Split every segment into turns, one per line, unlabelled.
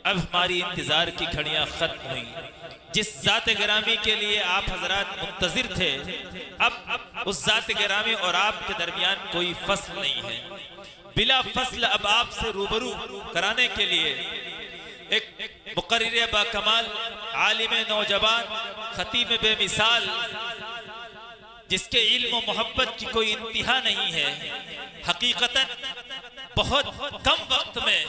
अब हमारी इंतजार की घड़ियां खत्म हुई। जिस जात गिरामी के लिए आप हजरात मुंतजिर थे, अब उस जात गिरामी और आपके दरमियान कोई फसल नहीं है। बिला फसल अब आपसे रूबरू कराने के लिए एक मुकर्रिर बाकमाल, आलिम नौजवान, खतीब बेमिसाल, जिसके इल्म और मोहब्बत की कोई इंतहा नहीं है, हकीकतन बहुत कम वक्त में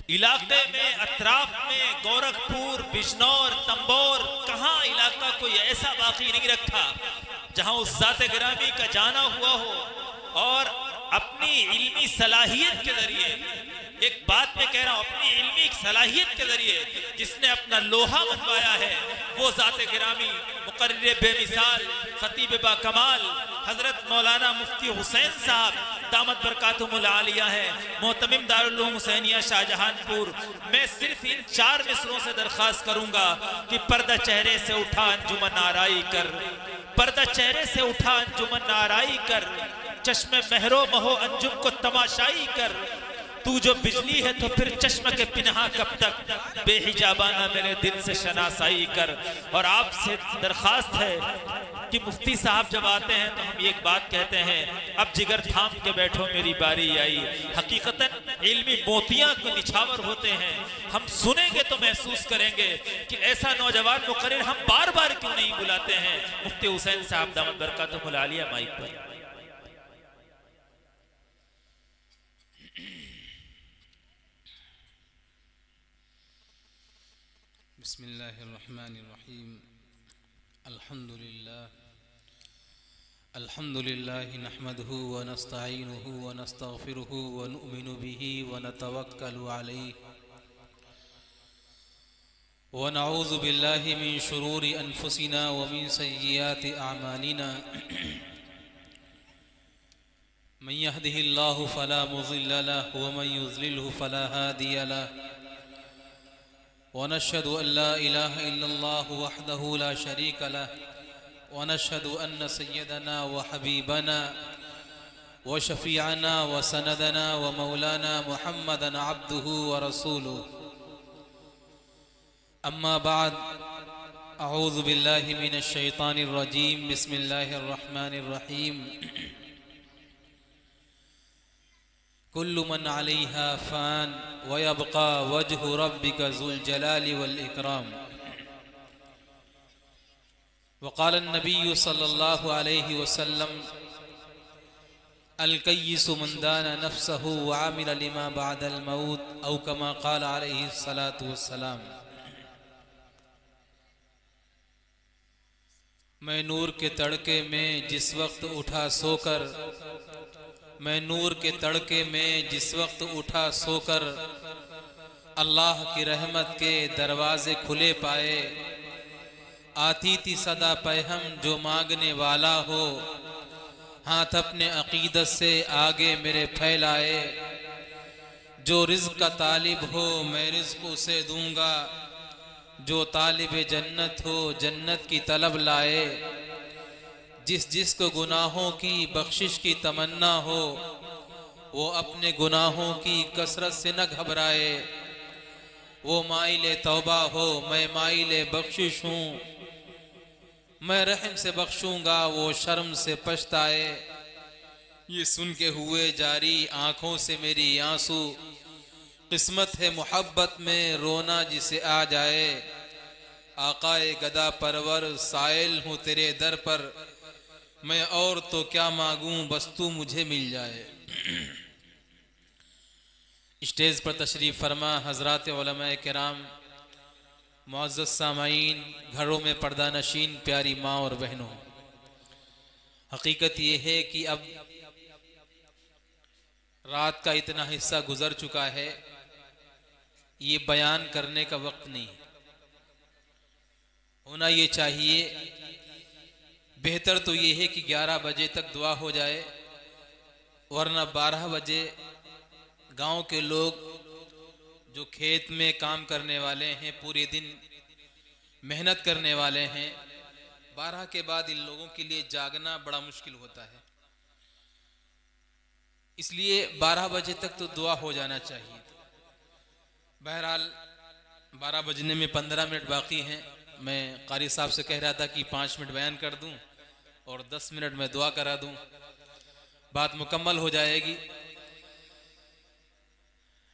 इलाके में, अतराफ में, गोरखपुर, बिजनौर, तंबोर, कहाँ इलाका कोई ऐसा बाकी नहीं रखा जहां उस जाते गिरामी का जाना हुआ हो और अपनी इल्मी सलाहियत के जरिए, एक बात मैं कह रहा हूं, अपनी इल्मी सलाहियत के जरिए जिसने अपना लोहा मनवाया है, वो जाते गिरामी मुकर्रिर बेमिसाल, खतीब बाकमाल हजरत मौलाना मुफ्ती हुसैन साहब दामत बरकातुहुल आलिया है, मोहतमिम दारुल उलूम हुसैनिया शाहजहानपुर। मैं सिर्फ इन 4 मिसरों से दरख्वास्त करूंगा कि पर्दा चेहरे से उठा अंजुमन आराई कर, पर्दा चेहरे से उठा अंजुमन आराई कर, चश्मे महरो महो अंजुम को तमाशाई कर, तू जो बिजली है तो फिर चश्म के पिन्हा कब तक, बेहिजाबाना मेरे दिल से शनासाई कर। और आपसे दरखास्त है कि मुफ्ती साहब जब आते हैं तो हम एक बात कहते हैं, अब जिगर थाम के बैठो मेरी बारी आई। हकीकतन इल्मी मोतियां को निछावर होते हैं, हम सुनेंगे तो महसूस करेंगे कि ऐसा नौजवान मुकर्रिर हम बार बार क्यों नहीं बुलाते हैं। मुफ्ती हुसैन साहब दामत बरकातुहुल आलिया माइक पर।
बिस्मिल्लाहिर्रहमानिर्रहीम। अल्हम्दुलिल्लाह नहमदुहु व नस्तईनुहु व नस्तगफिरुहु व नुमिनु बिही व नतवक्कलु अलैहि व नऊज़ु बिल्लाहि मिन शुरूरि अनफुसिना व मिन सय्यिआति अअमालिना। मन यहदिहिल्लाहु फला मुज़िल्ल लहु व मन युज़लिल्हु फला हादिय लहु। वनशहदु अल्ला इलाहा इल्लल्लाहु वहदहु ला शरीक लहु व नशहदु अन्न सय्यदना व हबीबना व शफीअना व सनदना व मौलाना मुहम्मदन अब्दुहु व रसूलुहु। अम्मा बाद, अऊज़ु बिल्लाहि मिनश शैतानिर रजीम। बिस्मिल्लाहिर रहमानिर रहीम। कुल्लु मन अलैहा फ़ान व यबक़ा वजहु रब्बिका ज़ुल जलाली वल इकराम। वक़ाल अन्नबिय्यु सल्लल्लाहु अलैहि वसल्लम अल कय्यिसु मन दाना नफ्सहु व आमिल लिमा बअदल मौत औ कमा क़ाल अलैहि सलातु वस्सलाम। मैं नूर के तड़के में जिस वक्त उठा सोकर, मैं नूर के तड़के में जिस वक्त उठा सोकर अल्लाह की रहमत के दरवाजे खुले पाए, आती थी सदा पैहम जो मांगने वाला हो, हाथ अपने अकीदत से आगे मेरे फैलाए। जो रिज़्क़ का तालिब हो मैं रिज़्क़ उसे दूंगा, जो तालिब जन्नत हो जन्नत की तलब लाए। जिसको गुनाहों की बख्शिश की तमन्ना हो, वो अपने गुनाहों की कसरत से न घबराए। वो माइले तौबा हो मैं माइले बख्शिश हूँ, मैं रहम से बख्शूंगा वो शर्म से पछताए। ये सुन के हुए जारी आँखों से मेरी आंसू, किस्मत है मोहब्बत में रोना जिसे आ जाए। आकाए गदा परवर साइल हूँ तेरे दर पर, मैं और तो क्या मांगूं बस तू मुझे मिल जाए। स्टेज पर तशरीफ फरमा हजरात उलमाए किराम, मुअज़्ज़ज़ सामाईन, घरों में पर्दा नशीन प्यारी माँ और बहनों, हकीकत ये है कि अब रात का इतना हिस्सा गुजर चुका है, ये बयान करने का वक्त नहीं होना ये चाहिए। बेहतर तो ये है कि 11 बजे तक दुआ हो जाए, वरना 12 बजे गांव के लोग जो खेत में काम करने वाले हैं, पूरे दिन मेहनत करने वाले हैं, 12 के बाद इन लोगों के लिए जागना बड़ा मुश्किल होता है। इसलिए 12 बजे तक तो दुआ हो जाना चाहिए। बहरहाल 12 बजने में 15 मिनट बाकी हैं। मैं कारी साहब से कह रहा था कि 5 मिनट बयान कर दूं और 10 मिनट में दुआ करा दूं, बात मुकम्मल हो जाएगी।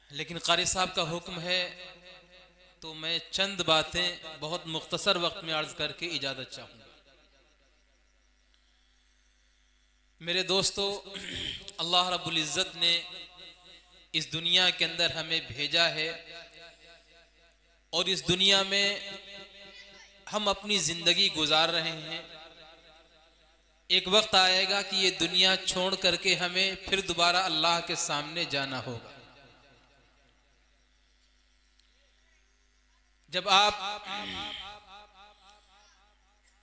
लेकिन कारी साहब का हुक्म है तो मैं चंद बातें बहुत मुख्तसर वक्त में अर्ज करके इजाजत चाहूंगा। मेरे दोस्तों, अल्लाह रब्बुल इज़्ज़त ने इस दुनिया के अंदर हमें भेजा है और इस दुनिया में हम अपनी जिंदगी गुजार रहे हैं। एक वक्त आएगा कि ये दुनिया छोड़ करके हमें फिर दोबारा अल्लाह के सामने जाना होगा। जब आप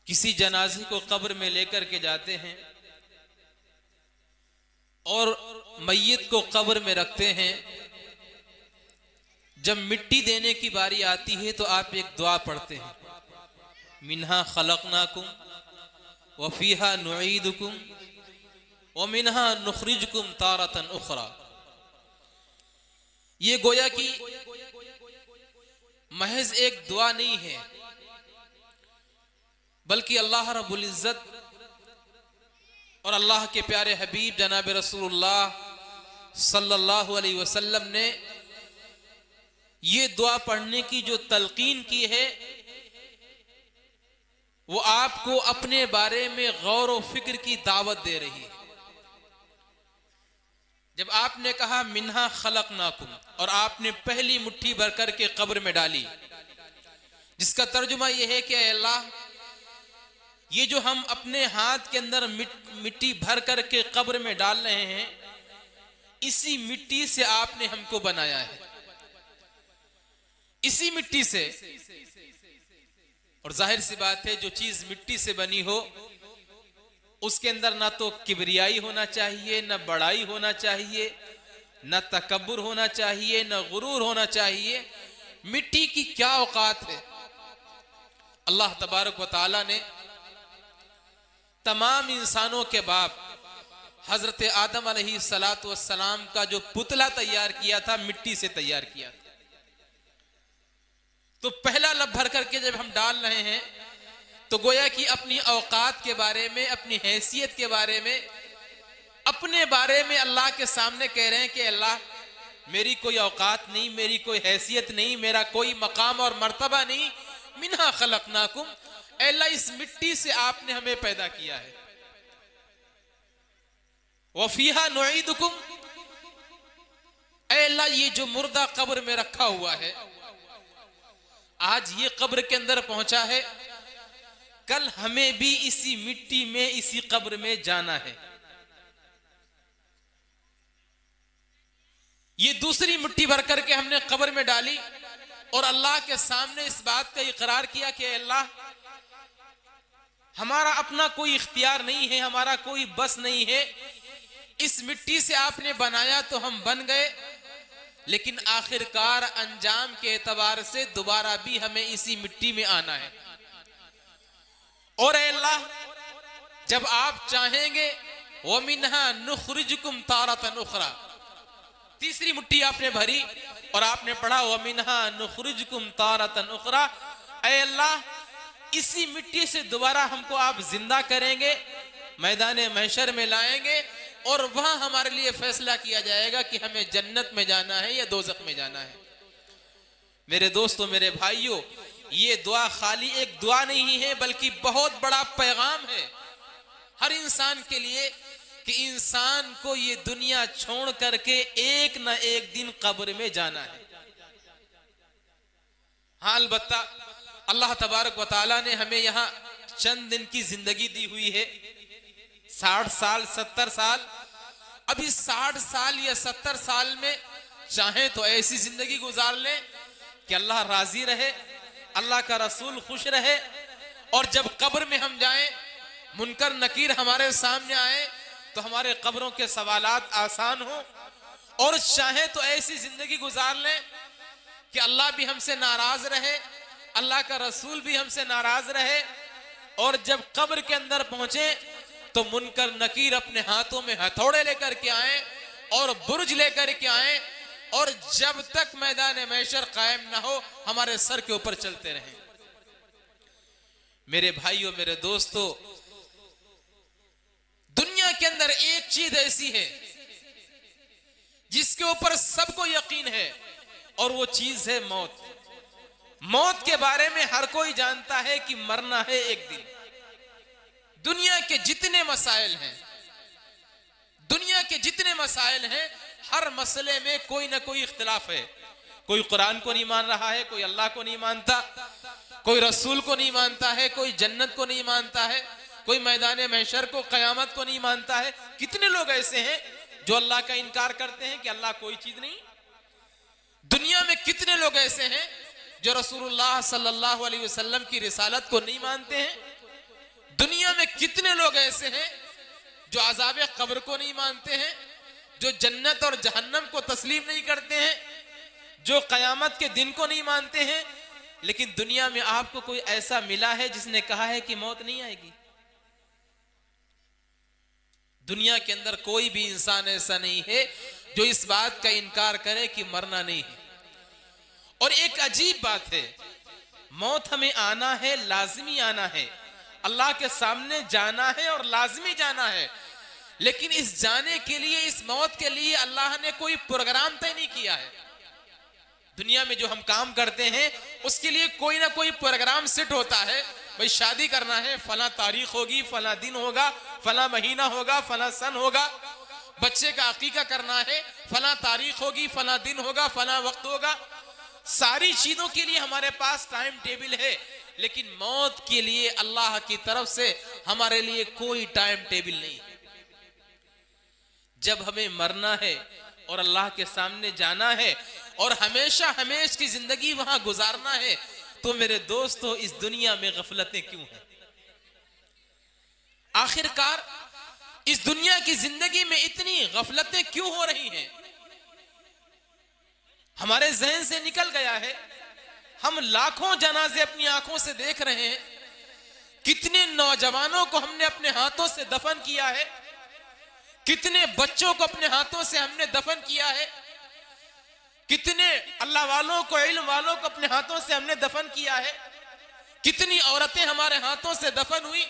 किसी जनाजे को कब्र में लेकर के जाते हैं और मय्यत को कब्र में रखते हैं, जब मिट्टी देने की बारी आती है तो आप एक दुआ पढ़ते हैं, मिन्हा खलकनाकुम व फीहा नुईदुकुम व मिन्हा नुखरिजुकुम तारतन उखरा। ये गोया कि महज एक दुआ नहीं है, बल्कि अल्लाह रब्बुल इज़्ज़त और अल्लाह के प्यारे हबीब जनाब रसूलुल्लाह सल्लल्लाहु अलैहि वसल्लम ने ये दुआ पढ़ने की जो तलकीन की है, वो आपको अपने बारे में गौर व फिक्र की दावत दे रही है। जब आपने कहा मिन्हा खलकनाकुम और आपने पहली मुट्ठी भर करके कब्र में डाली, जिसका तर्जुमा यह है कि अल्लाह, ये जो हम अपने हाथ के अंदर मिट्टी भर करके कब्र में डाल रहे हैं, इसी मिट्टी से आपने हमको बनाया है, इसी मिट्टी से। और जाहिर सी बात है, जो चीज मिट्टी से बनी हो उसके अंदर ना तो किबरियाई होना चाहिए, ना बड़ाई होना चाहिए, ना तकब्बुर होना चाहिए, ना गुरूर होना चाहिए। मिट्टी की क्या औकात है। अल्लाह तबारक व तआला ने तमाम इंसानों के बाप हजरत आदम अलैहिस्सलातु वस्सलाम का जो पुतला तैयार किया था, मिट्टी से तैयार किया था। तो पहला लब भर करके जब हम डाल रहे हैं तो गोया कि अपनी औकात के बारे में, अपनी हैसियत के बारे में, अपने बारे में अल्लाह के सामने कह रहे हैं कि अल्लाह, मेरी कोई औकात नहीं, मेरी कोई हैसियत नहीं, मेरा कोई मकाम और मर्तबा नहीं। मिन्हा खलकनाकुम, अल्लाह इस मिट्टी से आपने हमें पैदा किया है। वफीहा नुईदुकुम, अल्लाह ये जो मुर्दा कब्र में रखा हुआ है, आज ये कब्र के अंदर पहुंचा है, कल हमें भी इसी मिट्टी में, इसी कब्र में जाना है। ये दूसरी मिट्टी भर करके हमने कब्र में डाली और अल्लाह के सामने इस बात का इकरार किया कि अल्लाह, हमारा अपना कोई इख्तियार नहीं है, हमारा कोई बस नहीं है। इस मिट्टी से आपने बनाया तो हम बन गए, लेकिन आखिरकार अंजाम के एतबार से दोबारा भी हमें इसी मिट्टी में आना है। और अल्लाह, जब आप चाहेंगे, वो मिन्हा नुखरिजुकुम तारतन उखरा, तीसरी मुट्ठी आपने भरी और आपने पढ़ा वो मिन्हा नुखरिजुकुम तारतन उखरा। ऐ अल्लाह, इसी मिट्टी से दोबारा हमको आप जिंदा करेंगे, मैदान महशर में लाएंगे और वहां हमारे लिए फैसला किया जाएगा कि हमें जन्नत में जाना है या दोज़ख में जाना है। मेरे दोस्तों, मेरे भाइयों, ये दुआ खाली एक दुआ नहीं है, बल्कि बहुत बड़ा पैगाम है हर इंसान के लिए कि इंसान को ये दुनिया छोड़ करके एक न एक दिन कब्र में जाना है। हाँ, अलबत्ता अल्लाह तबारक व तआला ने हमें यहाँ चंद दिन की जिंदगी दी हुई है, 60 साल 70 साल। अब इस 60 साल या 70 साल में चाहे तो ऐसी जिंदगी गुजार लें कि अल्लाह राजी रहे, अल्लाह का रसूल खुश रहे, और जब कब्र में हम जाएं, मुनकर नकीर हमारे सामने आए तो हमारे कब्रों के सवालात आसान हो। और चाहे तो ऐसी जिंदगी गुजार लें कि अल्लाह भी हमसे नाराज रहे, अल्लाह का रसूल भी हमसे नाराज रहे, और जब कब्र के अंदर पहुंचे तो मुनकर नकीर अपने हाथों में हथौड़े लेकर के आए और बुर्ज लेकर के आए और जब तक मैदान महशर कायम ना हो हमारे सर के ऊपर चलते रहें। मेरे भाइयों, मेरे दोस्तों, दुनिया के अंदर एक चीज ऐसी है जिसके ऊपर सबको यकीन है और वो चीज है मौत। मौत के बारे में हर कोई जानता है कि मरना है एक दिन। दुनिया के जितने मसाइल हैं, हर मसले में कोई ना कोई इख्तिलाफ है। कोई कुरान को नहीं मान रहा है, कोई अल्लाह को नहीं मानता, कोई रसूल को नहीं मानता है, कोई जन्नत को नहीं मानता है, कोई मैदान महशर को, कयामत को नहीं मानता है। कितने लोग ऐसे हैं जो अल्लाह का इनकार करते हैं कि अल्लाह कोई चीज नहीं। दुनिया में कितने लोग ऐसे हैं जो रसूलुल्लाह सल्लल्लाहु अलैहि वसल्लम की रिसालत को नहीं मानते हैं। दुनिया में कितने लोग ऐसे हैं जो अज़ाब कब्र को नहीं मानते हैं, जो जन्नत और जहन्नम को तस्लीम नहीं करते हैं, जो कयामत के दिन को नहीं मानते हैं। लेकिन दुनिया में आपको कोई ऐसा मिला है जिसने कहा है कि मौत नहीं आएगी? दुनिया के अंदर कोई भी इंसान ऐसा नहीं है जो इस बात का इनकार करे कि मरना नहीं है। और एक अजीब बात है, मौत हमें आना है, लाजिमी आना है, अल्लाह के सामने जाना है और लाजिमी जाना है। लेकिन इस जाने के लिए, इस मौत के लिए अल्लाह ने कोई प्रोग्राम तय नहीं किया है। दुनिया में जो हम काम करते हैं उसके लिए कोई ना कोई प्रोग्राम सेट होता है। भाई शादी करना है, फला तारीख होगी, फला दिन होगा, फला महीना होगा, फला सन होगा। बच्चे का अकीका करना है, फला तारीख होगी, फला दिन होगा, फला वक्त होगा। सारी चीजों के लिए हमारे पास टाइम टेबल है, लेकिन मौत के लिए अल्लाह की तरफ से हमारे लिए कोई टाइम टेबल नहीं। जब हमें मरना है और अल्लाह के सामने जाना है और हमेशा हमेश की जिंदगी वहां गुजारना है, तो मेरे दोस्तों इस दुनिया में गफलतें क्यों हैं? आखिरकार इस दुनिया की जिंदगी में इतनी गफलतें क्यों हो रही हैं? हमारे जहन से निकल गया है। हम लाखों जनाजे अपनी आंखों से देख रहे हैं। कितने नौजवानों को हमने अपने हाथों से दफन किया है, कितने बच्चों को अपने हाथों से हमने दफन किया है, कितने अल्लाह वालों को, इल्म वालों को अपने हाथों से हमने दफन किया है। कितनी औरतें हमारे हाथों से दफन हुई।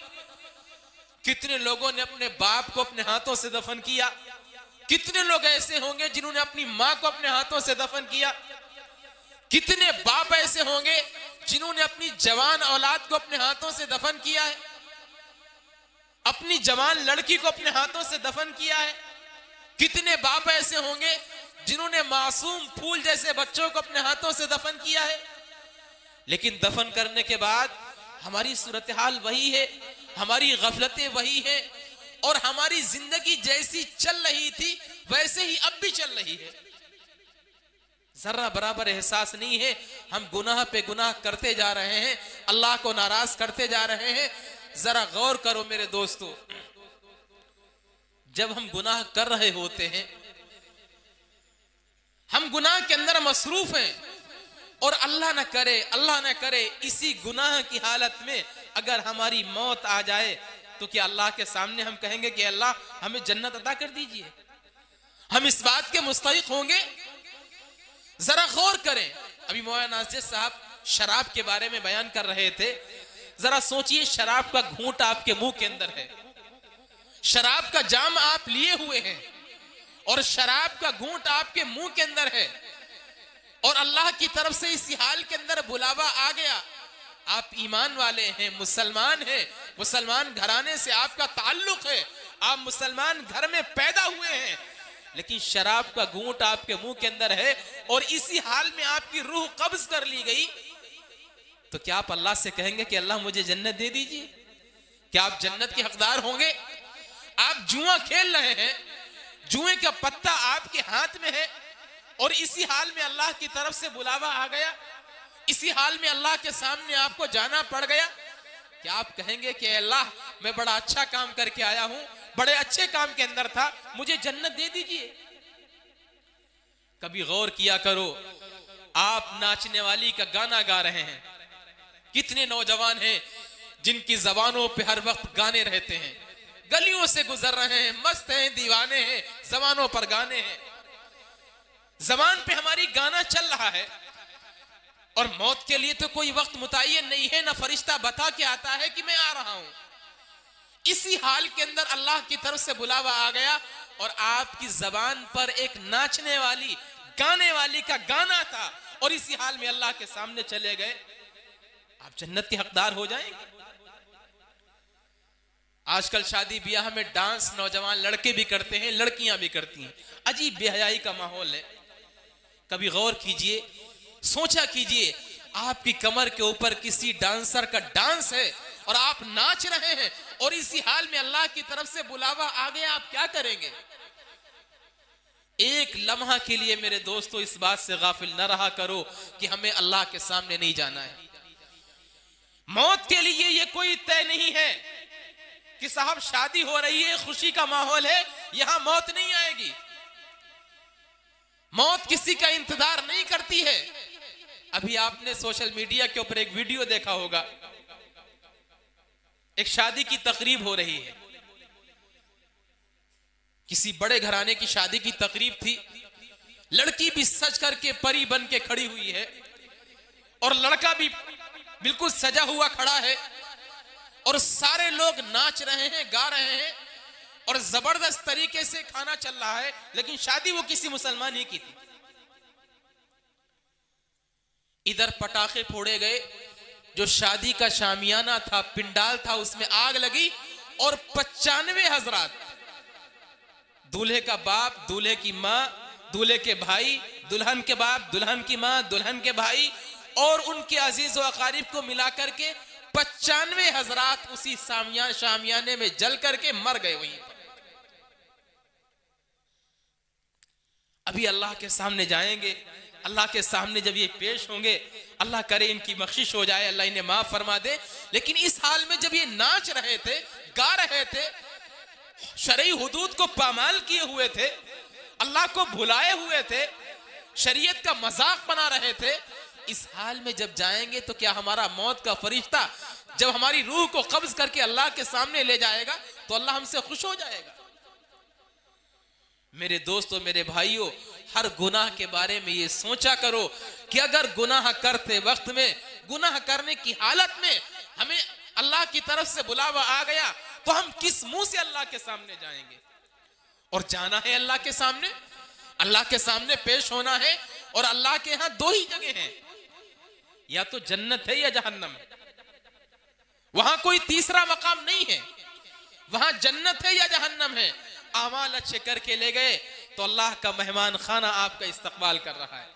कितने लोगों ने अपने बाप को अपने हाथों से दफन किया। कितने लोग ऐसे होंगे जिन्होंने अपनी मां को अपने हाथों से दफन किया। कितने बाप ऐसे होंगे जिन्होंने अपनी जवान औलाद को अपने हाथों से दफन किया है, अपनी जवान लड़की को अपने हाथों से दफन किया है। कितने बाप ऐसे होंगे जिन्होंने मासूम फूल जैसे बच्चों को अपने हाथों से दफन किया है। लेकिन दफन करने के बाद हमारी सूरत हाल वही है, हमारी गफलतें वही है, और हमारी जिंदगी जैसी चल रही थी वैसे ही अब भी चल रही है। जरा बराबर एहसास नहीं है। हम गुनाह पे गुनाह करते जा रहे हैं, अल्लाह को नाराज करते जा रहे हैं। जरा गौर करो मेरे दोस्तों, जब हम गुनाह कर रहे होते हैं, हम गुनाह के अंदर मसरूफ हैं, और अल्लाह न करे इसी गुनाह की हालत में अगर हमारी मौत आ जाए, तो क्या अल्लाह के सामने हम कहेंगे कि अल्लाह हमें जन्नत अता कर दीजिए? हम इस बात के मुस्तहिक होंगे? जरा गौर करें। अभी मौलाना नासिर साहब शराब के बारे में बयान कर रहे थे। जरा सोचिए, शराब का घूंट आपके मुंह के अंदर है, शराब का जाम आप लिए हुए हैं, और शराब का घूंट आपके मुंह के अंदर है, और अल्लाह की तरफ से इसी हाल के अंदर बुलावा आ गया। आप ईमान वाले हैं, मुसलमान हैं, मुसलमान घराने से आपका ताल्लुक है, आप मुसलमान घर में पैदा हुए हैं, लेकिन शराब का घूंट आपके मुंह के अंदर है, और इसी हाल में आपकी रूह कब्ज कर ली गई, तो क्या आप अल्लाह से कहेंगे कि अल्लाह मुझे जन्नत दे दीजिए? क्या आप जन्नत के हकदार होंगे? आप जुआ खेल रहे हैं, जुए का पत्ता आपके हाथ में है, और इसी हाल में अल्लाह की तरफ से बुलावा आ गया, इसी हाल में अल्लाह के सामने आपको जाना पड़ गया। क्या आप कहेंगे कि अल्लाह मैं बड़ा अच्छा काम करके आया हूं, बड़े अच्छे काम के अंदर था, मुझे जन्नत दे दीजिए? कभी गौर किया करो, आप नाचने वाली का गाना गा रहे हैं। कितने नौजवान हैं जिनकी जबानों पे हर वक्त गाने रहते हैं, गलियों से गुजर रहे हैं, मस्त हैं, दीवाने हैं, जबानों पर गाने हैं। जबान पे हमारी गाना चल रहा है, और मौत के लिए तो कोई वक्त मुतय्यन नहीं है, ना फरिश्ता बता के आता है कि मैं आ रहा हूं। इसी हाल के अंदर अल्लाह की तरफ से बुलावा आ गया और आपकी जबान पर एक नाचने वाली, गाने वाली का गाना था, और इसी हाल में अल्लाह के सामने चले गए। आप जन्नत के हकदार हो जाएंगे। आजकल शादी ब्याह में डांस नौजवान लड़के भी करते हैं, लड़कियां भी करती हैं। अजीब बेहयाई का माहौल है। कभी गौर कीजिए, सोचा कीजिए, आपकी कमर के ऊपर किसी डांसर का डांस है और आप नाच रहे हैं, और इसी हाल में अल्लाह की तरफ से बुलावा आ गया, आप क्या करेंगे? एक लम्हा के लिए मेरे दोस्तों इस बात से गाफिल न रहा करो कि हमें अल्लाह के सामने नहीं जाना है। मौत के लिए यह कोई तय नहीं है कि साहब शादी हो रही है, खुशी का माहौल है, यहां मौत नहीं आएगी। मौत किसी का इंतजार नहीं करती है। अभी आपने सोशल मीडिया के ऊपर एक वीडियो देखा होगा, एक शादी की तकरीब हो रही है, किसी बड़े घराने की शादी की तकरीब थी। लड़की भी सज करके परी बन के खड़ी हुई है, और लड़का भी बिल्कुल सजा हुआ खड़ा है, और सारे लोग नाच रहे हैं, गा रहे हैं, और जबरदस्त तरीके से खाना चल रहा है। लेकिन शादी वो किसी मुसलमान ही की थी। इधर पटाखे फोड़े गए, जो शादी का शामियाना था, पिंडाल था, उसमें आग लगी, और 95 हजरात, दूल्हे का बाप, दूल्हे की मां, दूल्हे के भाई, दुल्हन के बाप, दुल्हन की मां, दुल्हन के भाई, और उनके अजीज व अकारिब को मिलाकर के 95 हजरात उसी शामियाने में जल करके मर गए वहीं पर। अभी अल्लाह के सामने जाएंगे, अल्लाह के सामने जब ये पेश होंगे, अल्लाह करे इनकी बख्शिश हो जाए, अल्लाह इन्हें माफ फरमा दे। लेकिन इस हाल में जब ये नाच रहे थे, गा रहे थे, शरई हुदूद को पामाल किए हुए थे, अल्लाह को भुलाए हुए थे, शरीयत का मजाक बना रहे थे, इस हाल में जब जाएंगे तो क्या हमारा मौत का फरिश्ता जब हमारी रूह को कब्ज करके अल्लाह के सामने ले जाएगा तो अल्लाह हमसे खुश हो जाएगा? मेरे दोस्तों, मेरे भाइयों, हर गुनाह के बारे में ये सोचा करो कि अगर गुनाह करते वक्त में, गुनाह करने की हालत में हमें अल्लाह की तरफ से बुलावा आ गया तो हम किस मुंह से अल्लाह के सामने जाएंगे? और जाना है अल्लाह के सामने, अल्लाह के सामने पेश होना है, और अल्लाह के यहां दो ही जगह हैं, या तो जन्नत है या जहन्नम है। वहां कोई तीसरा मकाम नहीं है, वहां जन्नत है या जहन्नम है। आमाल अच्छे करके ले गए तो अल्लाह का मेहमान खाना आपका इस्तकबाल कर रहा है,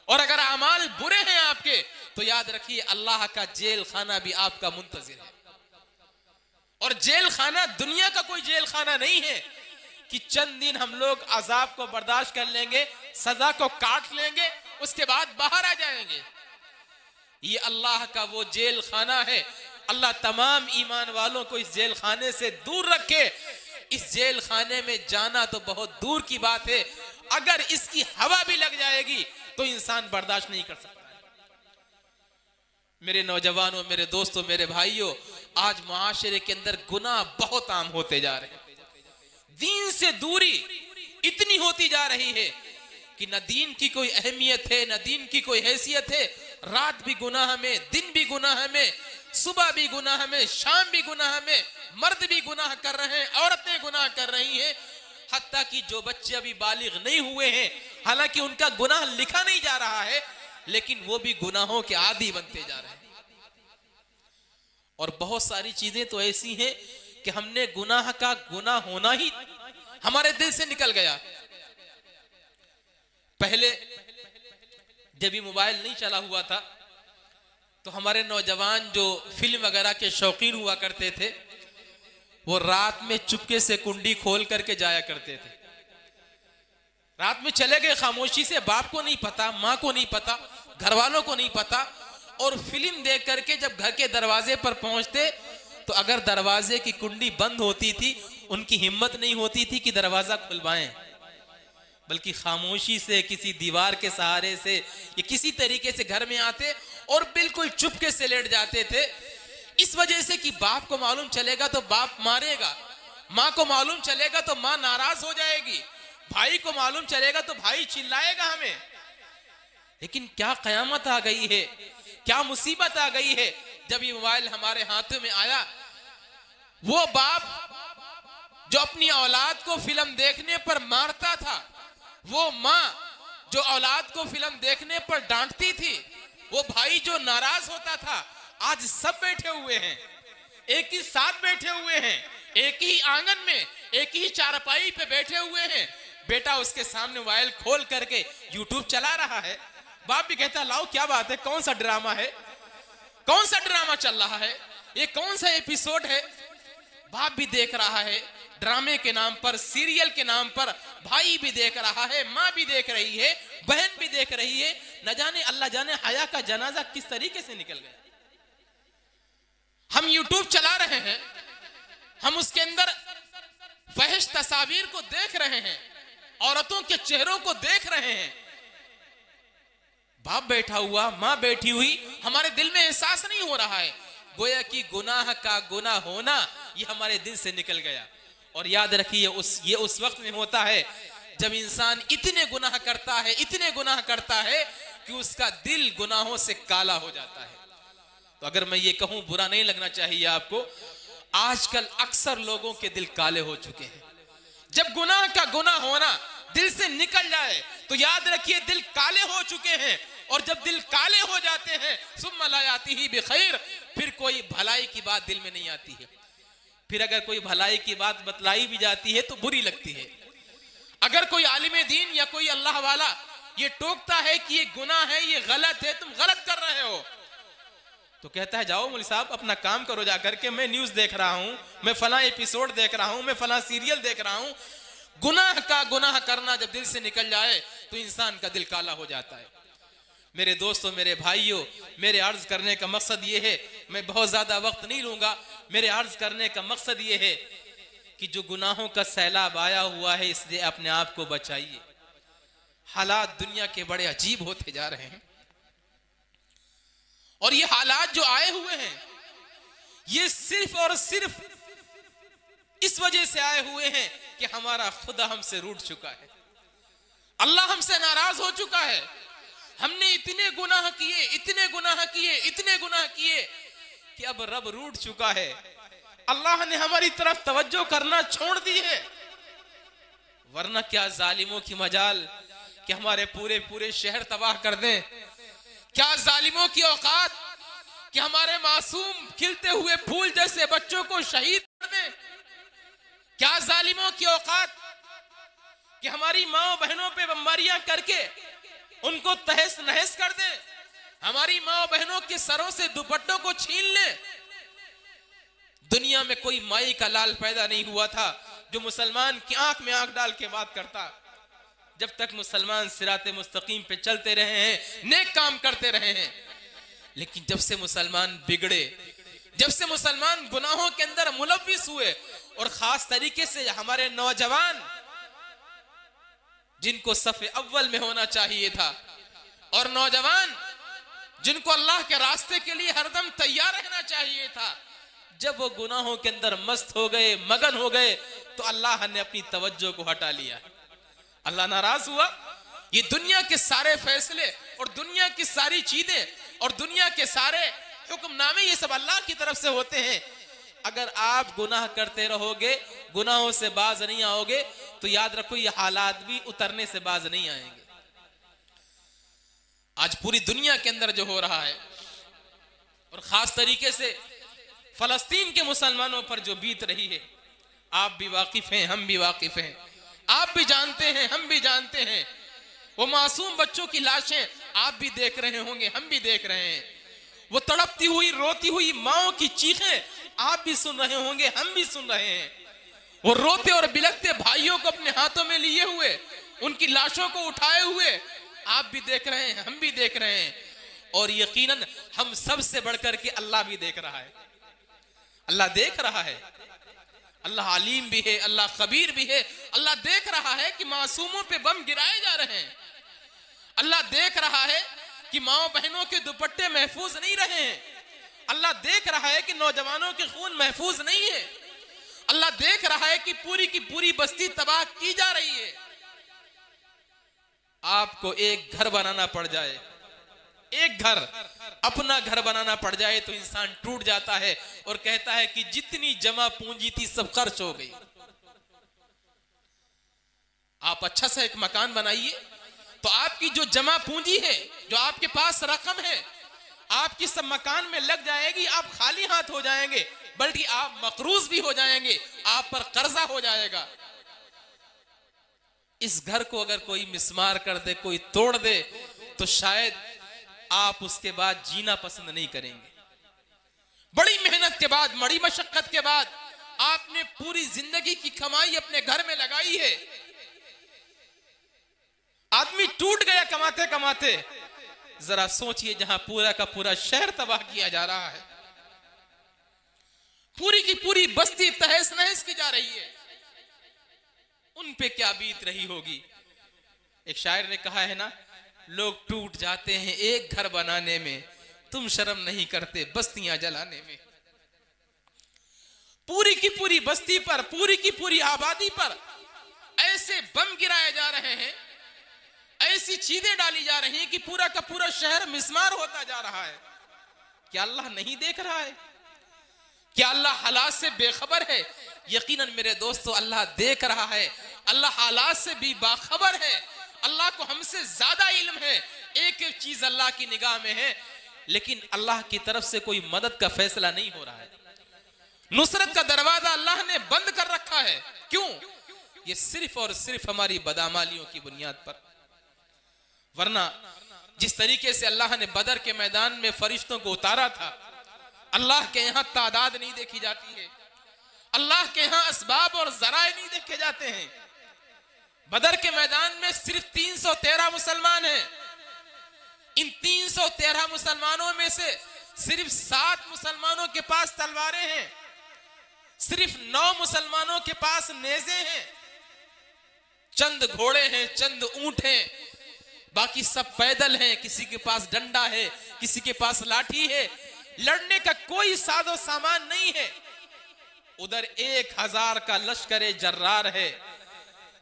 और अगर आमाल बुरे हैं आपके तो याद रखिए अल्लाह का जेल खाना भी आपका मुंतजिर है। और जेल खाना दुनिया का कोई जेल खाना नहीं है कि चंद दिन हम लोग अजाब को बर्दाश्त कर लेंगे, सजा को काट लेंगे, उसके बाद बाहर आ जाएंगे। ये अल्लाह का वो जेल खाना है। अल्लाह तमाम ईमान वालों को इस जेल खाने से दूर रखे। इस जेल खाने में जाना तो बहुत दूर की बात है, अगर इसकी हवा भी लग जाएगी तो इंसान बर्दाश्त नहीं कर सकता। मेरे नौजवानों, मेरे दोस्तों, मेरे भाइयों, आज मुआशरे के अंदर गुनाह बहुत आम होते जा रहे हैं। दीन से दूरी इतनी होती जा रही है कि न दीन की कोई अहमियत है, न दीन की कोई हैसियत है। रात भी गुनाह में, दिन भी गुनाह में, सुबह भी गुनाह में, शाम भी गुनाह में, मर्द भी गुनाह कर रहे हैं, औरतें गुनाह कर रही हैं, हत्ता कि जो बच्चे अभी बालिग नहीं हुए हैं, हालांकि उनका गुनाह लिखा नहीं जा रहा है, लेकिन वो भी गुनाहों के आदी बनते जा रहे हैं। और बहुत सारी चीजें तो ऐसी हैं कि हमने गुनाह का गुनाह होना ही हमारे दिल से निकल गया। पहले जब ये मोबाइल नहीं चला हुआ था तो हमारे नौजवान जो फिल्म वगैरह के शौकीन हुआ करते थे, वो रात में चुपके से कुंडी खोल करके जाया करते थे। रात में चले गए खामोशी से, बाप को नहीं पता, माँ को नहीं पता, घर वालों को नहीं पता, और फिल्म देख करके जब घर के दरवाजे पर पहुंचते तो अगर दरवाजे की कुंडी बंद होती थी, उनकी हिम्मत नहीं होती थी कि दरवाजा खुलवाएं, बल्कि खामोशी से किसी दीवार के सहारे से या किसी तरीके से घर में आते और बिल्कुल चुपके से लेट जाते थे। इस वजह से कि बाप को मालूम चलेगा तो बाप मारेगा, माँ को मालूम चलेगा तो माँ नाराज हो जाएगी, भाई को मालूम चलेगा तो भाई चिल्लाएगा हमें। लेकिन क्या कयामत आ गई है, क्या मुसीबत आ गई है जब ये मोबाइल हमारे हाथों में आया। वो बाप जो अपनी औलाद को फिल्म देखने पर मारता था, वो माँ जो औलाद को फिल्म देखने पर डांटती थी, वो भाई जो नाराज होता था, आज सब बैठे हुए हैं, एक ही साथ बैठे हुए हैं, एक ही आंगन में, एक ही चारपाई पे बैठे हुए हैं। बेटा उसके सामने मोबाइल खोल करके यूट्यूब चला रहा है। बाप भी कहता लाओ क्या बात है, कौन सा ड्रामा है, कौन सा ड्रामा चल रहा है, ये कौन सा एपिसोड है। बाप भी देख रहा है, ड्रामे के नाम पर, सीरियल के नाम पर, भाई भी देख रहा है, माँ भी देख रही है, बहन भी देख रही है। न जाने अल्लाह जाने हया का जनाजा किस तरीके से निकल गया। हम यूट्यूब चला रहे हैं, हम उसके अंदर फहिश तस्वीर को देख रहे हैं, औरतों के चेहरों को देख रहे हैं। बाप बैठा हुआ, माँ बैठी हुई, हमारे दिल में एहसास नहीं हो रहा है, गोया कि गुनाह का गुनाह होना ये हमारे दिल से निकल गया। और याद रखिए ये उस वक्त में होता है जब इंसान इतने गुनाह करता है, इतने गुनाह करता है कि उसका दिल गुनाहों से काला हो जाता है। तो अगर मैं ये कहूं, बुरा नहीं लगना चाहिए आपको, आजकल अक्सर लोगों के दिल काले हो चुके हैं। जब गुनाह का गुनाह होना दिल से निकल जाए तो याद रखिए दिल काले हो चुके हैं। और जब दिल काले हो जाते हैं, सुम्मा ला यातिही बिखैर, फिर कोई भलाई की बात दिल में नहीं आती है। फिर अगर कोई भलाई की बात बतलाई भी जाती है तो बुरी लगती है। अगर कोई आलिम दीन या कोई अल्लाह वाला ये टोकता है कि ये गुनाह है, ये गलत है, तुम गलत कर रहे हो, तो कहता है जाओ मौलवी साहब अपना काम करो जाकर के, मैं न्यूज देख रहा हूं, मैं फला एपिसोड देख रहा हूं, मैं फला सीरियल देख रहा हूं। गुनाह का गुनाह करना जब दिल से निकल जाए तो इंसान का दिल काला हो जाता है। मेरे दोस्तों, मेरे भाइयों, मेरे अर्ज करने का मकसद ये है, मैं बहुत ज्यादा वक्त नहीं लूंगा, मेरे अर्ज करने का मकसद ये है कि जो गुनाहों का सैलाब आया हुआ है, इसलिए अपने आप को बचाइए। हालात दुनिया के बड़े अजीब होते जा रहे हैं, और ये हालात जो आए हुए हैं ये सिर्फ और सिर्फ इस वजह से आए हुए हैं कि हमारा खुदा हमसे रूठ चुका है, अल्लाह हमसे नाराज हो चुका है। हमने इतने गुनाह किए, इतने गुनाह किए, इतने गुनाह किए कि अब रब रूठ चुका है। अल्लाह ने हमारी तरफ तवज्जो करना छोड़ दी है। वरना क्या जालिमों की मजाल कि हमारे पूरे पूरे शहर तबाह कर दें। क्या जालिमों की औकात कि हमारे मासूम खिलते हुए फूल जैसे बच्चों को शहीद कर दें। क्या जालिमों की औकात कि हमारी माँ बहनों पे बमबारियां करके उनको तहस नहस कर दें, हमारी माँ बहनों के सरों से दुपट्टों को छीन लें। दुनिया में कोई माई का लाल पैदा नहीं हुआ था जो मुसलमान की आंख में आंख डाल के बात करता। जब तक मुसलमान सिराते मुस्तकीम पे चलते रहे हैं, नेक काम करते रहे हैं। लेकिन जब से मुसलमान बिगड़े, जब से मुसलमान गुनाहों के अंदर मुलव्विस हुए, और खास तरीके से हमारे नौजवान जिनको सफ़े अव्वल में होना चाहिए था, और नौजवान जिनको अल्लाह के रास्ते के लिए हरदम तैयार रहना चाहिए था, जब वो गुनाहों के अंदर मस्त हो गए, मगन हो गए, तो अल्लाह ने अपनी तवज्जो को हटा लिया। अल्लाह नाराज हुआ। ये दुनिया के सारे फैसले और दुनिया की सारी चीजें और दुनिया के सारे हुक्मनामे ये सब अल्लाह की तरफ से होते हैं। अगर आप गुनाह करते रहोगे, गुनाहों से बाज नहीं आओगे, तो याद रखो ये हालात भी उतरने से बाज नहीं आएंगे। आज पूरी दुनिया के अंदर जो हो रहा है, और खास तरीके से फलस्तीन के मुसलमानों पर जो बीत रही है, आप भी वाकिफ हैं, हम भी वाकिफ हैं, आप भी जानते हैं, हम भी जानते हैं। वो मासूम बच्चों की लाशें आप भी देख रहे होंगे, हम भी देख रहे हैं। वो तड़पती हुई रोती हुई माओं की चीखें आप भी सुन रहे होंगे, हम भी सुन रहे हैं। वो रोते और बिलखते भाइयों को अपने हाथों में लिए हुए, उनकी लाशों को उठाए हुए आप भी देख रहे हैं, हम भी देख रहे हैं। और यकीनन हम सब से बढ़कर के अल्लाह भी देख रहा है। अल्लाह देख रहा है, अल्लाह अलीम भी है, अल्लाह खबीर भी है। अल्लाह देख रहा है कि मासूमों पे बम गिराए जा रहे हैं। अल्लाह देख रहा है कि माओ बहनों के दुपट्टे महफूज नहीं रहे हैं। अल्लाह देख रहा है कि नौजवानों के खून महफूज नहीं है। अल्लाह देख रहा है कि पूरी की पूरी बस्ती तबाह की जा रही है। आपको एक घर बनाना पड़ जाए, एक घर, अपना घर बनाना पड़ जाए तो इंसान टूट जाता है और कहता है कि जितनी जमा पूंजी थी सब खर्च हो गई। आप अच्छा सा एक मकान बनाइए तो आपकी जो जमा पूंजी है, जो आपके पास रकम है, आपकी सब मकान में लग जाएगी। आप खाली हाथ हो जाएंगे, बल्कि आप मकरूज भी हो जाएंगे, आप पर कर्जा हो जाएगा। इस घर को अगर कोई मिस्मार कर दे, कोई तोड़ दे, तो शायद आप उसके बाद जीना पसंद नहीं करेंगे। बड़ी मेहनत के बाद, बड़ी मशक्कत के बाद आपने पूरी जिंदगी की कमाई अपने घर में लगाई है, आदमी टूट गया कमाते कमाते। जरा सोचिए, जहां पूरा का पूरा शहर तबाह किया जा रहा है, पूरी की पूरी बस्ती तहस नहस की जा रही है, उन पे क्या बीत रही होगी। एक शायर ने कहा है ना, लोग टूट जाते हैं एक घर बनाने में, तुम शर्म नहीं करते बस्तियां जलाने में। पूरी की पूरी बस्ती पर, पूरी की पूरी आबादी पर ऐसे बम गिराए जा रहे हैं, ऐसी चीजें डाली जा रही हैं कि पूरा का पूरा शहर मिस्मार होता जा रहा है। क्या अल्लाह नहीं देख रहा है? क्या अल्लाह हालात से बेखबर है? यकीनन मेरे दोस्तों, अल्लाह देख रहा है, अल्लाह हालात से भी बाखबर है, अल्लाह को हमसे ज्यादा इल्म है। एक एक चीज अल्लाह की निगाह में है, लेकिन अल्लाह की तरफ से कोई मदद का फैसला नहीं हो रहा है। नुसरत का दरवाजा अल्लाह ने बंद कर रखा है। क्यों? ये सिर्फ और सिर्फ हमारी बदामालियों की बुनियाद पर। वरना जिस तरीके से अल्लाह ने बदर के मैदान में फरिश्तों को उतारा था, अल्लाह के यहां तादाद नहीं देखी जाती है, अल्लाह के यहां असबाब और जराए नहीं देखे जाते हैं। बदर के मैदान में सिर्फ 313 मुसलमान हैं। इन 313 मुसलमानों में से सिर्फ 7 मुसलमानों के पास तलवारें हैं, सिर्फ 9 मुसलमानों के पास नेज़े हैं, चंद घोड़े हैं, चंद ऊंट हैं, बाकी सब पैदल हैं। किसी के पास डंडा है, किसी के पास लाठी है, लड़ने का कोई साजो सामान नहीं है। उधर 1000 का लश्कर जर्रार है,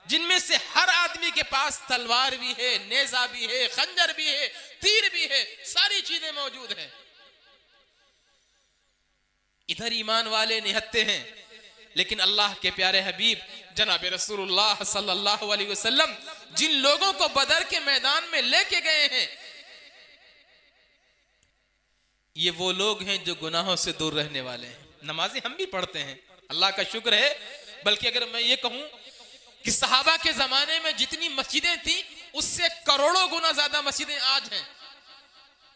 जिनमें से हर आदमी के पास तलवार भी है, नेजा भी है, खंजर भी है, तीर भी है, सारी चीजें मौजूद हैं। इधर ईमान वाले निहत्ते हैं, लेकिन अल्लाह के प्यारे हबीब जनाब रसूलुल्लाह सल्लल्लाहु अलैहि वसल्लम जिन लोगों को बदर के मैदान में लेके गए हैं, ये वो लोग हैं जो गुनाहों से दूर रहने वाले हैं। नमाजें हम भी पढ़ते हैं, अल्लाह का शुक्र है। बल्कि अगर मैं ये कहूं कि सहाबा के जमाने में जितनी मस्जिदें थी, उससे करोड़ों गुना ज्यादा मस्जिदें आज हैं।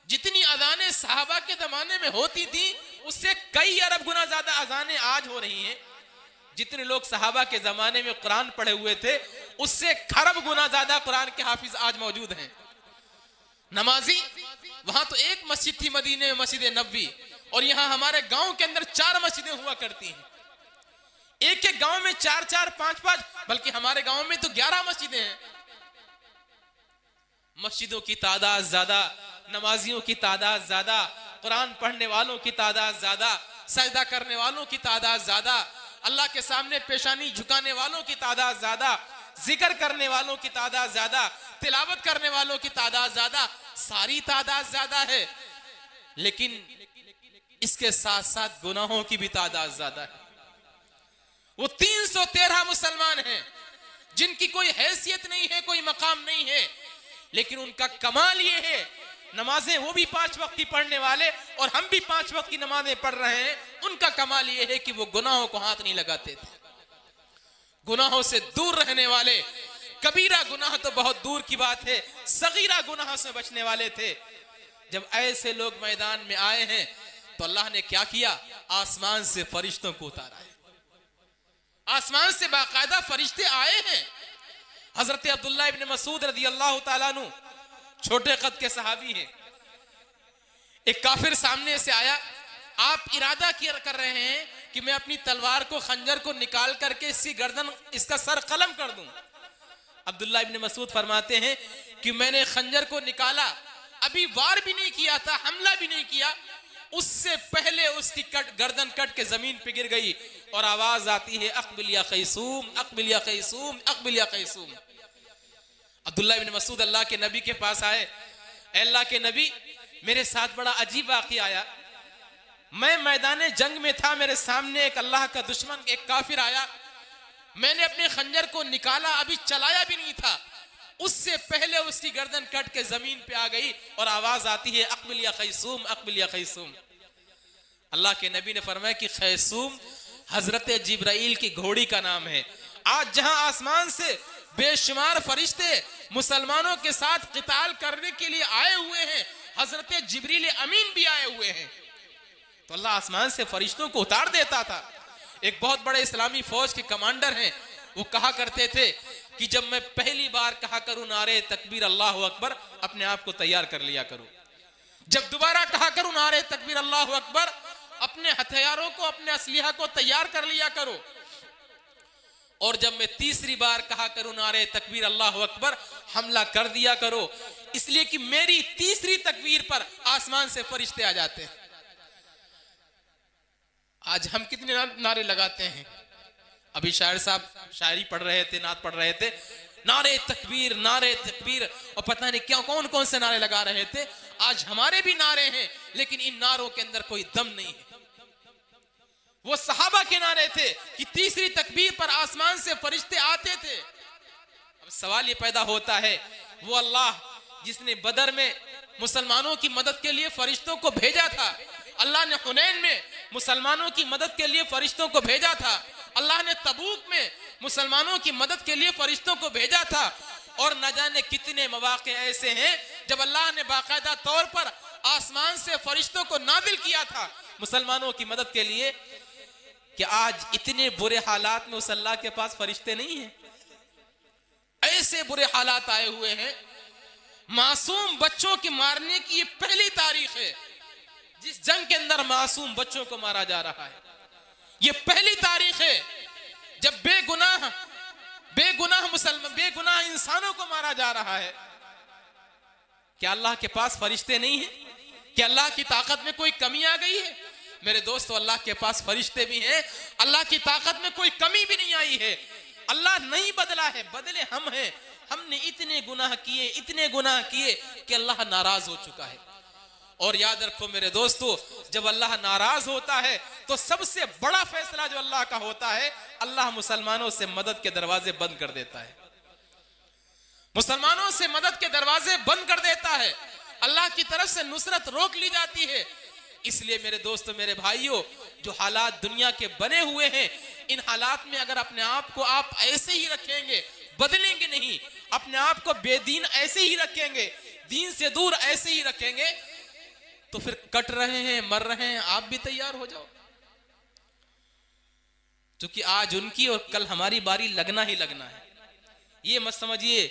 जितनी अजानें सहाबा के जमाने में होती थी, उससे कई अरब गुना ज्यादा अजानें आज हो रही हैं। जितने लोग सहाबा के जमाने में कुरान पढ़े हुए थे, उससे खरब गुना ज्यादा कुरान के हाफिज आज मौजूद हैं। नमाजी वहां तो एक मस्जिद थी मदीने में, मस्जिद नबवी, और यहां हमारे गांव के अंदर 4 मस्जिदें हुआ करती हैं। एक एक गांव में 4-4, 5-5, बल्कि हमारे गांव में तो 11 मस्जिदें हैं। मस्जिदों की तादाद ज्यादा, नमाजियों की तादाद ज्यादा, कुरान पढ़ने वालों की तादाद ज्यादा, सजदा करने वालों की तादाद ज्यादा, अल्लाह के सामने पेशानी झुकाने वालों की तादाद ज्यादा, जिक्र करने वालों की तादाद ज्यादा, तिलावत करने वालों की तादाद ज्यादा, सारी तादाद ज्यादा है। लेकिन इसके साथ साथ गुनाहों की भी तादाद ज्यादा है। वो 313 मुसलमान हैं जिनकी कोई हैसियत नहीं है, कोई मकाम नहीं है, लेकिन उनका कमाल ये है, नमाजें वो भी 5 वक्त की पढ़ने वाले और हम भी 5 वक्त की नमाजें पढ़ रहे हैं। उनका कमाल ये है कि वो गुनाहों को हाथ नहीं लगाते थे, गुनाहों से दूर रहने वाले। कबीरा गुनाह तो बहुत दूर की बात है, सगीरा गुनाह से बचने वाले थे। जब ऐसे लोग मैदान में आए हैं तो अल्लाह ने क्या किया? आसमान से फरिश्तों को उतारा है। आसमान से बाकायदा फरिश्ते आए हैं। हजरत अब्दुल्लाह इब्न मसूद रज़ी अल्लाह ताला अन्हु छोटे कद के सहाबी हैं। एक काफिर सामने से आया, आप इरादा कर रहे हैं कि मैं अपनी तलवार को, खंजर को निकाल करके इसकी गर्दन, इसका सर कलम कर दूं। अब्दुल्लाह इब्न मसूद फरमाते हैं कि मैंने खंजर को निकाला, अभी वार भी नहीं किया था, हमला भी नहीं किया, उससे पहले उसकी गर्दन कट के जमीन पे गिर गई और आवाज आती है, अक़बिल या क़ैसूम, अक़बिल या क़ैसूम, अक़बिल या क़ैसूम। अब्दुल्ला इब्न मसूद अल्लाह के नबी के पास आए, अल्लाह के नबी मेरे साथ बड़ा अजीब वाक़या आया। मैं मैदान जंग में था, मेरे सामने एक अल्लाह का दुश्मन, एक काफिर आया। मैंने अपने खंजर को निकाला, अभी चलाया भी नहीं था, उससे पहले उसकी गर्दन कट के जमीन पे आ गई और आवाज आती है, अक़बिल या खैसूम, अक़बिल या खैसूम। अल्लाह के नबी ने फरमाया कि खैसूम हजरत जिब्राइल की घोड़ी का नाम है। आज जहां आसमान से बेशुमार फरिश्ते मुसलमानों के साथ क़िताल करने के लिए आए हुए हैं, हजरत जिब्रील अमीन भी आए हुए हैं। तो अल्लाह आसमान से फरिश्तों को उतार देता था। एक बहुत बड़े इस्लामी फौज के कमांडर हैं, वो कहा करते थे कि जब मैं पहली बार कहा करूं नारे तकबीर अल्लाहु अकबर, अपने आप को तैयार कर लिया करो। जब दोबारा कहा करूं नारे तकबीर अल्लाहु अकबर, अपने हथियारों को, अपने असलिहा को तैयार कर लिया करो। और जब मैं तीसरी बार कहा करूं नारे तकबीर अल्लाहु अकबर, हमला कर दिया करो, इसलिए कि मेरी तीसरी तकबीर पर आसमान से फरिश्ते आ जाते हैं। आज हम कितने नारे लगाते हैं। अभी शायर साहब शायरी पढ़ रहे थे, नात पढ़ रहे थे, नारे तकबीर, नारे तकबीर, और पता नहीं क्या कौन कौन से नारे लगा रहे थे। आज हमारे भी नारे हैं, लेकिन इन नारों के अंदर कोई दम नहीं है। वो सहाबा के नारे थे कि तीसरी तकबीर पर आसमान से फरिश्ते आते थे। अब सवाल ये पैदा होता है, वो अल्लाह जिसने बदर में मुसलमानों की मदद के लिए फरिश्तों को भेजा था, अल्लाह ने हुनैन में मुसलमानों की मदद के लिए फरिश्तों को भेजा था, अल्लाह ने तबूक में मुसलमानों की मदद के लिए फरिश्तों को भेजा था, और न जाने कितने मौके ऐसे हैं जब अल्लाह ने बाकायदा तौर पर आसमान से फरिश्तों को नाजिल किया था मुसलमानों की मदद के लिए। कि आज इतने बुरे हालात में उस अल्लाह के पास फरिश्ते नहीं हैं। ऐसे बुरे हालात आए हुए हैं, मासूम बच्चों की मारने की ये पहली तारीख है जिस जंग के अंदर मासूम बच्चों को मारा जा रहा है। ये पहली तारीख है जब बेगुनाह इंसानों को मारा जा रहा है। क्या अल्लाह के पास फरिश्ते नहीं है? क्या अल्लाह की ताकत में कोई कमी आ गई है? मेरे दोस्तों, अल्लाह के पास फरिश्ते भी हैं, अल्लाह की ताकत में कोई कमी भी नहीं आई है। अल्लाह नहीं बदला है, बदले हम हैं। हमने इतने गुनाह किए कि अल्लाह नाराज हो चुका है। और याद रखो मेरे दोस्तों, जब अल्लाह नाराज होता है तो सबसे बड़ा फैसला जो अल्लाह का होता है, अल्लाह मुसलमानों से मदद के दरवाजे बंद कर देता है। मुसलमानों से मदद के दरवाजे बंद कर देता है, अल्लाह की तरफ से नुसरत रोक ली जाती है। इसलिए मेरे दोस्तों, मेरे भाइयों, जो हालात दुनिया के बने हुए हैं, इन हालात में अगर अपने आप को आप ऐसे ही रखेंगे, बदलेंगे नहीं, अपने आप को बेदीन ऐसे ही रखेंगे, दीन से दूर ऐसे ही रखेंगे, तो फिर कट रहे हैं, मर रहे हैं, आप भी तैयार हो जाओ। क्योंकि आज उनकी और कल हमारी बारी लगना ही लगना है। ये मत समझिए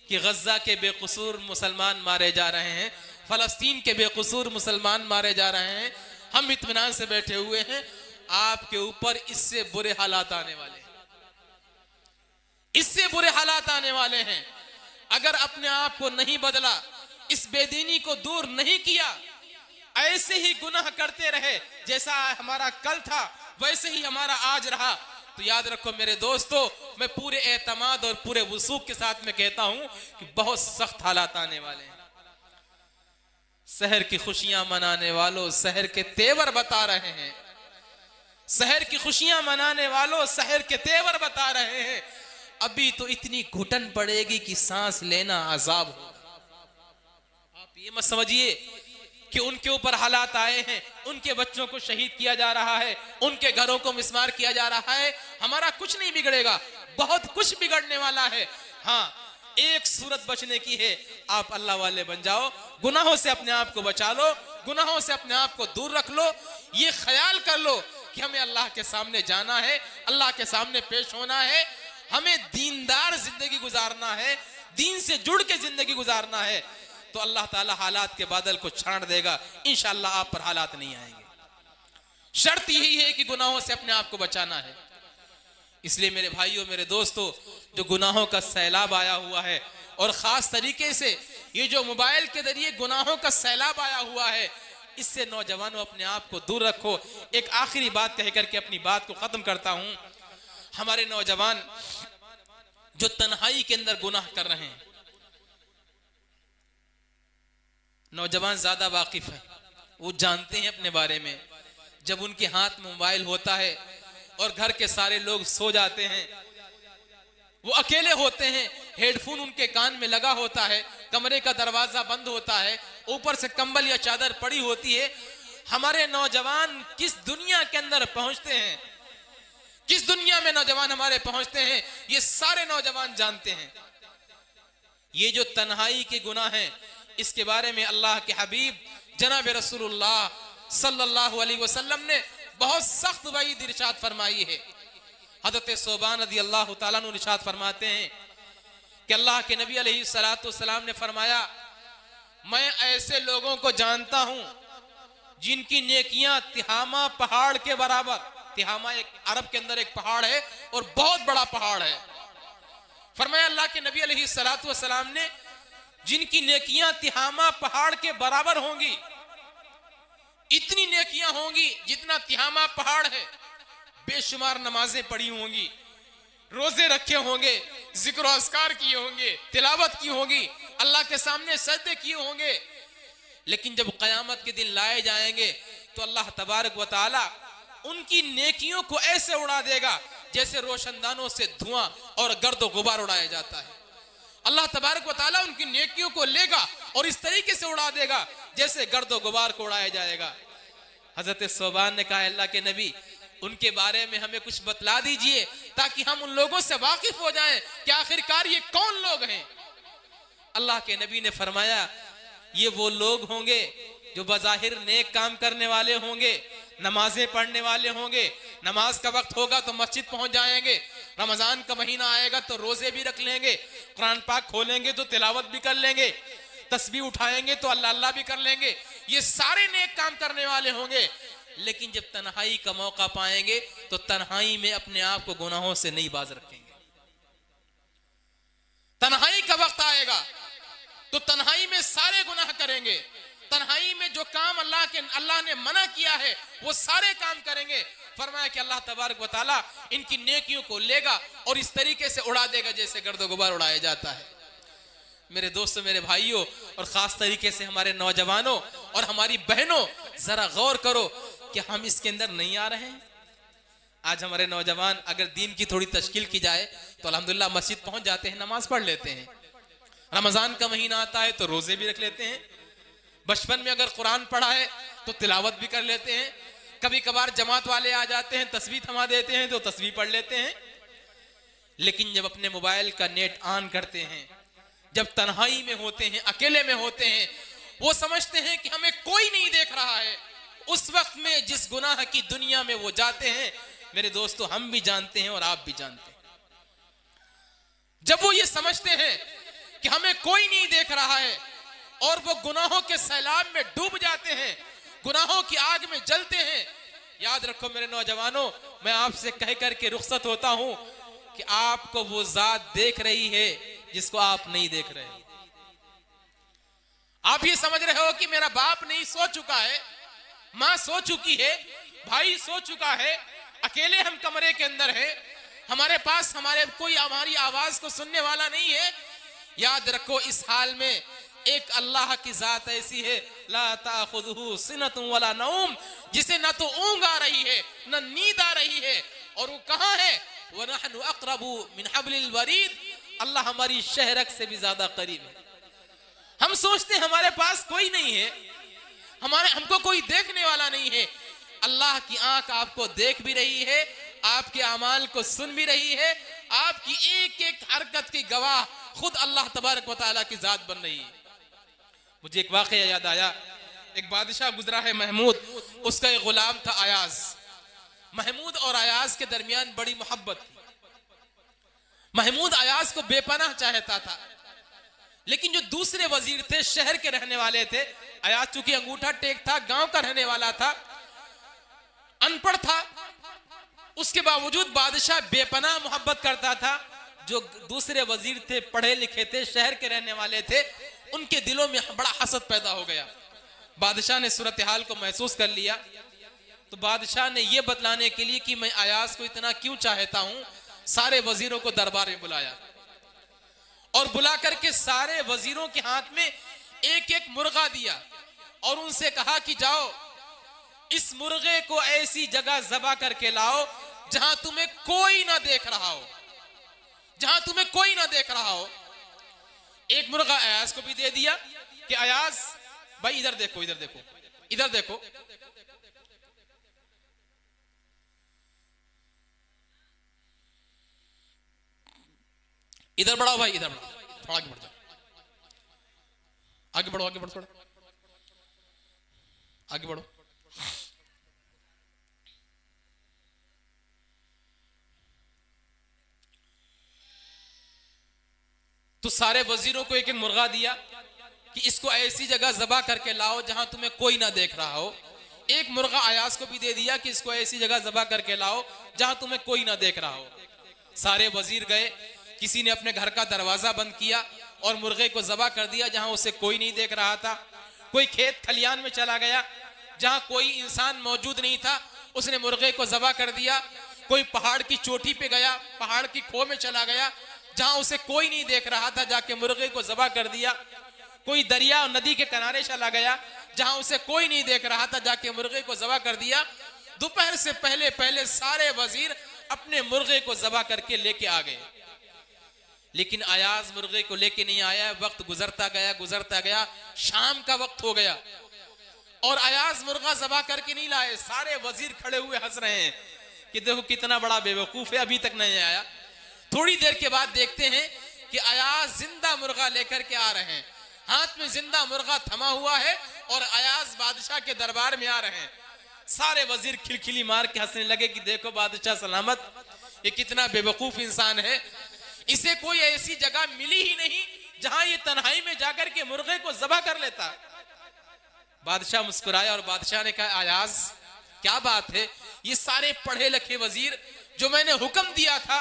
कि गज्जा के बेकसूर मुसलमान मारे जा रहे हैं, फलस्तीन के बेकसूर मुसलमान मारे जा रहे हैं, हम इत्मीनान से बैठे हुए हैं। आपके ऊपर इससे बुरे हालात आने वाले हैं, इससे बुरे हालात आने वाले हैं। अगर अपने आप को नहीं बदला, इस बेदीनी को दूर नहीं किया, ऐसे ही गुनाह करते रहे, जैसा हमारा कल था वैसे ही हमारा आज रहा, तो याद रखो मेरे दोस्तों, मैं पूरे एतमाद और पूरे वसूक के साथ में कहता हूं कि बहुत सख्त हालात आने वाले हैं। शहर की खुशियां मनाने वालों, शहर के तेवर बता रहे हैं, शहर की खुशियां मनाने वालों, शहर के तेवर बता रहे हैं, अभी तो इतनी घुटन पड़ेगी कि सांस लेना अजाब होगा। आप ये मत समझिए कि उनके ऊपर हालात आए हैं, उनके बच्चों को शहीद किया जा रहा है, उनके घरों को मिस्मार किया जा रहा है, हमारा कुछ नहीं बिगड़ेगा, बहुत कुछ बिगड़ने वाला है। हाँ, एक सूरत बचने की है, आप अल्लाह वाले बन जाओ, गुनाहों से अपने आप को बचा लो, गुनाहों से अपने आप को दूर रख लो, ये ख्याल कर लो कि हमें अल्लाह के सामने जाना है, अल्लाह के सामने पेश होना है, हमें दीनदार जिंदगी गुजारना है, दीन से जुड़ के जिंदगी गुजारना है, तो अल्लाह ताला हालात के बादल को छांट देगा, इंशाअल्लाह आप पर हालात नहीं आएंगे। शर्त यही है कि गुनाहों से अपने आप को बचाना है। इसलिए मेरे भाइयों, मेरे दोस्तों, जो गुनाहों का सैलाब आया हुआ है, और खास तरीके से ये जो मोबाइल के जरिए गुनाहों का सैलाब आया हुआ है, इससे नौजवानों अपने आप को दूर रखो। एक आखिरी बात कह करके अपनी बात को खत्म करता हूं। हमारे नौजवान जो तन्हाई के अंदर गुनाह कर रहे हैं, नौजवान ज्यादा वाकिफ हैं, वो जानते हैं अपने बारे में। जब उनके हाथ में मोबाइल होता है और घर के सारे लोग सो जाते हैं, वो अकेले होते हैं, हेडफोन उनके कान में लगा होता है, कमरे का दरवाजा बंद होता है, ऊपर से कंबल या चादर पड़ी होती है। हमारे नौजवान किस दुनिया के अंदर पहुंचते हैं, किस दुनिया में नौजवान हमारे पहुंचते हैं, ये सारे नौजवान जानते हैं। ये जो तन्हाई के गुनाह हैं, इसके बारे में अल्लाह के हबीब जनाब रसूलुल्लाह सल्लल्लाहु अलैहि वसल्लम ने बहुत सख्त वईद इरशाद फरमाई है। हज़रत सोबान रज़ी अल्लाह ताला अन्हु इरशाद फरमाते हैं कि अल्लाह के नबी अलैहि सलातो सलाम ने फरमाया, मैं ऐसे लोगों को जानता हूं जिनकी नेकियां तिहामा पहाड़ के बराबर, तिहामा एक अरब के अंदर एक पहाड़ है और बहुत बड़ा पहाड़ है। फरमाया अल्लाह के नबी अलैहि सलातो सलाम ने, जिनकी नेकियां तिहामा पहाड़ के बराबर होंगी, इतनी नेकियां होंगी जितना तिहामा पहाड़ है, बेशुमार नमाजें पढ़ी होंगी, रोजे रखे होंगे, जिक्र अस्कार किए होंगे, तिलावत की होगी, अल्लाह के सामने सजदे किए होंगे, लेकिन जब कयामत के दिन लाए जाएंगे तो अल्लाह तबारक व तआला उनकी नेकियों को ऐसे उड़ा देगा जैसे रोशनदानों से धुआं और गर्द गुबार उड़ाया जाता है। अल्लाह तबारक व तआला उनकी नेकियों को लेगा और इस तरीके से उड़ा देगा जैसे गर्द गुबार को उड़ाया जाएगा। हजरत सोबान ने कहा, अल्लाह के नबी, उनके बारे में हमें कुछ बतला दीजिए ताकि हम उन लोगों से वाकिफ हो जाएं कि आखिरकार ये कौन लोग हैं। अल्लाह के नबी ने फरमाया, ये वो लोग होंगे जो बज़ाहिर नेक काम करने वाले होंगे, नमाजें पढ़ने वाले होंगे, नमाज का वक्त होगा तो मस्जिद पहुंच जाएंगे, रमजान का महीना आएगा तो रोजे भी रख लेंगे, कुरान पाक खोलेंगे तो तिलावत भी कर लेंगे, तस्बीह उठाएंगे तो अल्लाह अल्लाह भी कर लेंगे, ये सारे नेक काम करने वाले होंगे। लेकिन जब तन्हाई का मौका पाएंगे तो तन्हाई में अपने आप को गुनाहों से नहीं बाज रखेंगे। तन्हाई का वक्त आएगा तो तन्हाई में सारे गुनाह करेंगे, तन्हाई में जो काम अल्लाह ने मना किया है वो सारे काम करेंगे। फरमाया कि अल्लाह तबारक व तआला इनकी नेकियों को लेगा और इस तरीके से उड़ा देगा जैसे गर्द गुबार उड़ाया जाता है। मेरे दोस्तों, मेरे भाइयों और खास तरीके से हमारे नौजवानों और हमारी बहनों, जरा गौर करो कि हम इसके अंदर नहीं आ रहे हैं। आज हमारे नौजवान अगर दीन की थोड़ी तश्कील की जाए तो अल्हम्दुलिल्लाह मस्जिद पहुंच जाते हैं, नमाज पढ़ लेते हैं, रमजान का महीना आता है तो रोजे भी रख लेते हैं, बचपन में अगर कुरान पढ़ा है तो तिलावत भी कर लेते हैं, कभी कभार जमात वाले आ जाते हैं, तस्बीह थमा देते हैं तो तस्बीह पढ़ लेते हैं। लेकिन जब अपने मोबाइल का नेट ऑन करते हैं, जब तन्हाई में होते हैं, अकेले में होते हैं, वो समझते हैं कि हमें कोई नहीं देख रहा है, उस वक्त में जिस गुनाह की दुनिया में वो जाते हैं, मेरे दोस्तों, हम भी जानते हैं और आप भी जानते हैं। जब वो ये समझते हैं कि हमें कोई नहीं देख रहा है और वो गुनाहों के सैलाब में डूब जाते हैं, गुनाहों की आग में जलते हैं, याद रखो मेरे नौजवानों, मैं आपसे कह करके रुखसत होता हूं कि आपको वो जात देख रही है जिसको आप नहीं देख रहे। आप ये समझ रहे हो कि मेरा बाप नहीं सो चुका है, मां सो चुकी है, भाई सो चुका है, अकेले हम कमरे के अंदर हैं, हमारे पास कोई हमारी आवाज को सुनने वाला नहीं है। याद रखो, इस हाल में एक अल्लाह की जात ऐसी है, ला ताखुदुहु सिनतुन वला नौम, जिसे न तो ऊंघ आ रही है न नींद आ रही है, और वो कहां है? वनहनु अक़रबु मिन हब्लिल वरीद, अल्लाह हमारी शहरक से भी ज्यादा करीब है। हम सोचते हैं हमारे पास कोई नहीं है, हमको कोई देखने वाला नहीं है। अल्लाह की आंख आपको देख भी रही है, आपके अमाल को सुन भी रही है, आपकी एक एक हरकत की गवाह खुद अल्लाह तबारक व तआला की जात बन रही है। मुझे एक वाकया याद आया, एक बादशाह गुजरा है महमूद, उसका एक गुलाम था अयाज। महमूद और अयाज के दरमियान बड़ी मोहब्बत थी। महमूद अयाज को बेपनाह चाहता था, लेकिन जो दूसरे वजीर थे शहर के रहने वाले थे, अयाज चूंकि अंगूठा टेक था, गांव का रहने वाला था, अनपढ़ था, उसके बावजूद बादशाह बेपनाह मोहब्बत करता था। जो दूसरे वजीर थे, पढ़े लिखे थे, शहर के रहने वाले थे, उनके दिलों में बड़ा हसद पैदा हो गया। बादशाह ने सूरत हाल को महसूस कर लिया, तो बादशाह ने यह बतलाने के लिए कि मैं अयाज को इतना क्यों चाहता हूं, सारे वजीरों को दरबार में बुलाया और बुला करके सारे वजीरों के हाथ में एक एक मुर्गा दिया और उनसे कहा कि जाओ इस मुर्गे को ऐसी जगह ज़बह करके लाओ जहां तुम्हें कोई ना देख रहा हो, जहां तुम्हें कोई ना देख रहा हो। एक मुर्गा अयाज को भी दे दिया कि अयाज भाई इधर देखो, इधर देखो, इधर देखो। इधर बढ़ाओ भाई, इधर बढ़ाओ, थोड़ा आगे बढ़ जाओ, आगे बढ़ो, आगे बढ़ो, थोड़ा आगे बढ़ो। तो सारे वजीरों को एक एक मुर्गा दिया कि इसको ऐसी जगह ज़बह करके लाओ जहां तुम्हें कोई ना देख रहा हो। एक मुर्गा अयाज को भी दे दिया कि इसको ऐसी जगह ज़बह करके लाओ जहां तुम्हें कोई ना देख रहा हो। सारे वजीर गए, किसी ने अपने घर का दरवाजा बंद किया और मुर्गे को ज़बह कर दिया जहां उसे कोई नहीं देख रहा था। कोई खेत खलियान में चला गया जहां कोई इंसान मौजूद नहीं था, उसने मुर्गे को ज़बह कर दिया। कोई पहाड़ की चोटी पे गया, पहाड़ की खो में चला गया जहां उसे कोई नहीं देख रहा था, जाके मुर्गे को ज़बह कर दिया। कोई दरिया और नदी के किनारे चला गया जहां उसे कोई नहीं देख रहा था, जाके मुर्गे को ज़बह कर दिया। दोपहर से पहले पहले सारे वजीर अपने मुर्गे को ज़बह करके लेके आ गए, लेकिन अयाज मुर्गे को लेके नहीं आया। वक्त गुजरता गया, गुजरता गया, शाम का वक्त हो गया और अयाज मुर्गा ज़बह करके नहीं लाए। सारे वजीर खड़े हुए हंस रहे हैं कि देखो कितना बड़ा बेवकूफ है, अभी तक नहीं आया। थोड़ी देर के बाद देखते हैं कि अयाज जिंदा मुर्गा लेकर के आ रहे हैं, हाथ में जिंदा मुर्गा थमा हुआ है और अयाज बादशाह के दरबार में आ रहे हैं। सारे वजीर खिलखिली मार के हंसने लगे कि देखो बादशाह सलामत, ये कितना बेवकूफ इंसान है, इसे कोई ऐसी जगह मिली ही नहीं जहां ये तन्हाई में जाकर के मुर्गे को ज़बह कर लेता। बादशाह मुस्कुराया और बादशाह ने कहा अयाज क्या बात है, ये सारे पढ़े लिखे वजीर जो मैंने हुक्म दिया था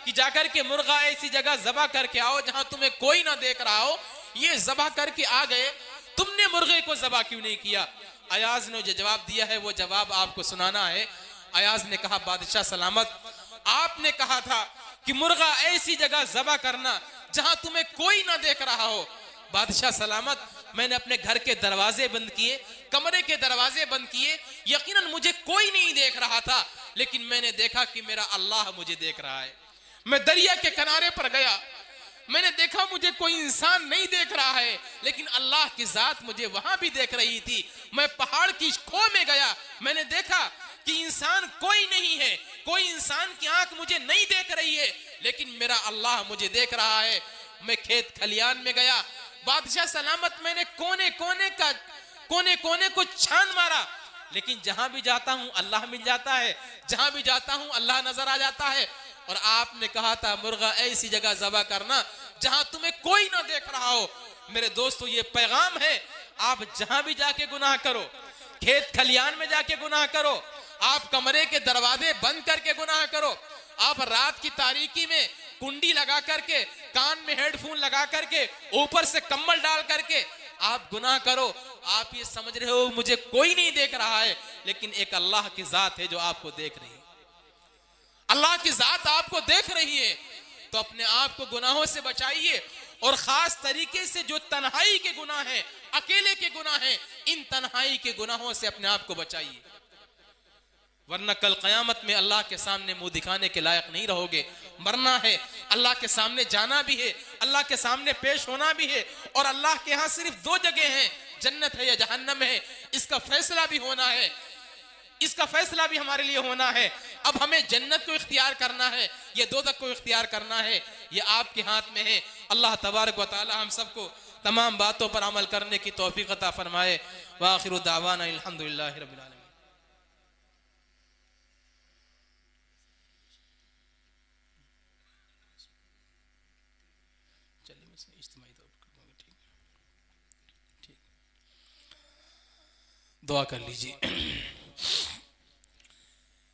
कि जाकर के मुर्गा ऐसी जगह ज़बह करके आओ जहां तुम्हें कोई ना देख रहा हो, ये ज़बह करके आ गए, तुमने मुर्गे को ज़बह क्यों नहीं किया? अयाज ने जो जवाब दिया है वो जवाब आपको सुनाना है। अयाज ने कहा बादशाह सलामत, आपने कहा था कि मुर्गा ऐसी जगह ज़बह करना जहां तुम्हें कोई ना देख रहा हो। बादशाह सलामत, मैंने अपने घर के दरवाजे बंद किए, कमरे के दरवाजे बंद किए, यकीनन मुझे कोई नहीं देख रहा था, लेकिन मैंने देखा कि मेरा अल्लाह मुझे देख रहा है। मैं दरिया के किनारे पर गया, मैंने देखा मुझे कोई इंसान नहीं देख रहा है, लेकिन अल्लाह की जात मुझे वहां भी देख रही थी। मैं पहाड़ की खो में गया, मैंने देखा कि इंसान कोई नहीं है, कोई इंसान की आंख मुझे नहीं देख रही है, लेकिन मेरा अल्लाह मुझे देख रहा है। मैं खेत खलियान में गया, बादशाह सलामत, मैंने कोने कोने को छान मारा, लेकिन जहां भी जाता हूं अल्लाह मिल जाता है, जहां भी जाता हूं अल्लाह नजर आ जाता है। और आपने कहा था मुर्गा ऐसी जगह ज़बह करना जहां तुम्हें कोई ना देख रहा हो। मेरे दोस्तों, ये पैगाम है, आप जहां भी जाके गुनाह करो, खेत खलियान में जाके गुनाह करो, आप कमरे के दरवाजे बंद करके गुनाह करो, आप रात की तारीकी में कुंडी लगा करके, कान में हेडफोन लगा करके, ऊपर से कंबल डाल करके आप गुनाह करो। आप ये समझ रहे हो मुझे कोई नहीं देख रहा है, लेकिन एक अल्लाह की जात है जो आपको देख रही है। अल्लाह की जात आपको देख रही है, तो अपने आप को गुनाहों से बचाइए, और खास तरीके से जो तन्हाई के गुनाह हैं, अकेले के गुनाह हैं, इन तन्हाई के गुनाहों से अपने आप को बचाइए, वरना कल क़यामत में अल्लाह के सामने मुंह दिखाने के लायक नहीं रहोगे। मरना है, अल्लाह के सामने जाना भी है, अल्लाह के सामने पेश होना भी है, और अल्लाह के यहाँ सिर्फ दो जगह हैं, जन्नत है या जहन्नम है। इसका फैसला भी होना है, इसका फैसला भी हमारे लिए होना है। अब हमें जन्नत को इख्तियार करना है, ये दोज़ख को इख्तियार करना है, ये आपके हाथ में है। अल्लाह तबारक व तआला हम सबको तमाम बातों पर अमल करने की तौफीक अता फरमाए। व आखिरु दावाना अल्हम्दुलिल्लाहि रब्बिल आलमीन। दुआ कर लीजिए।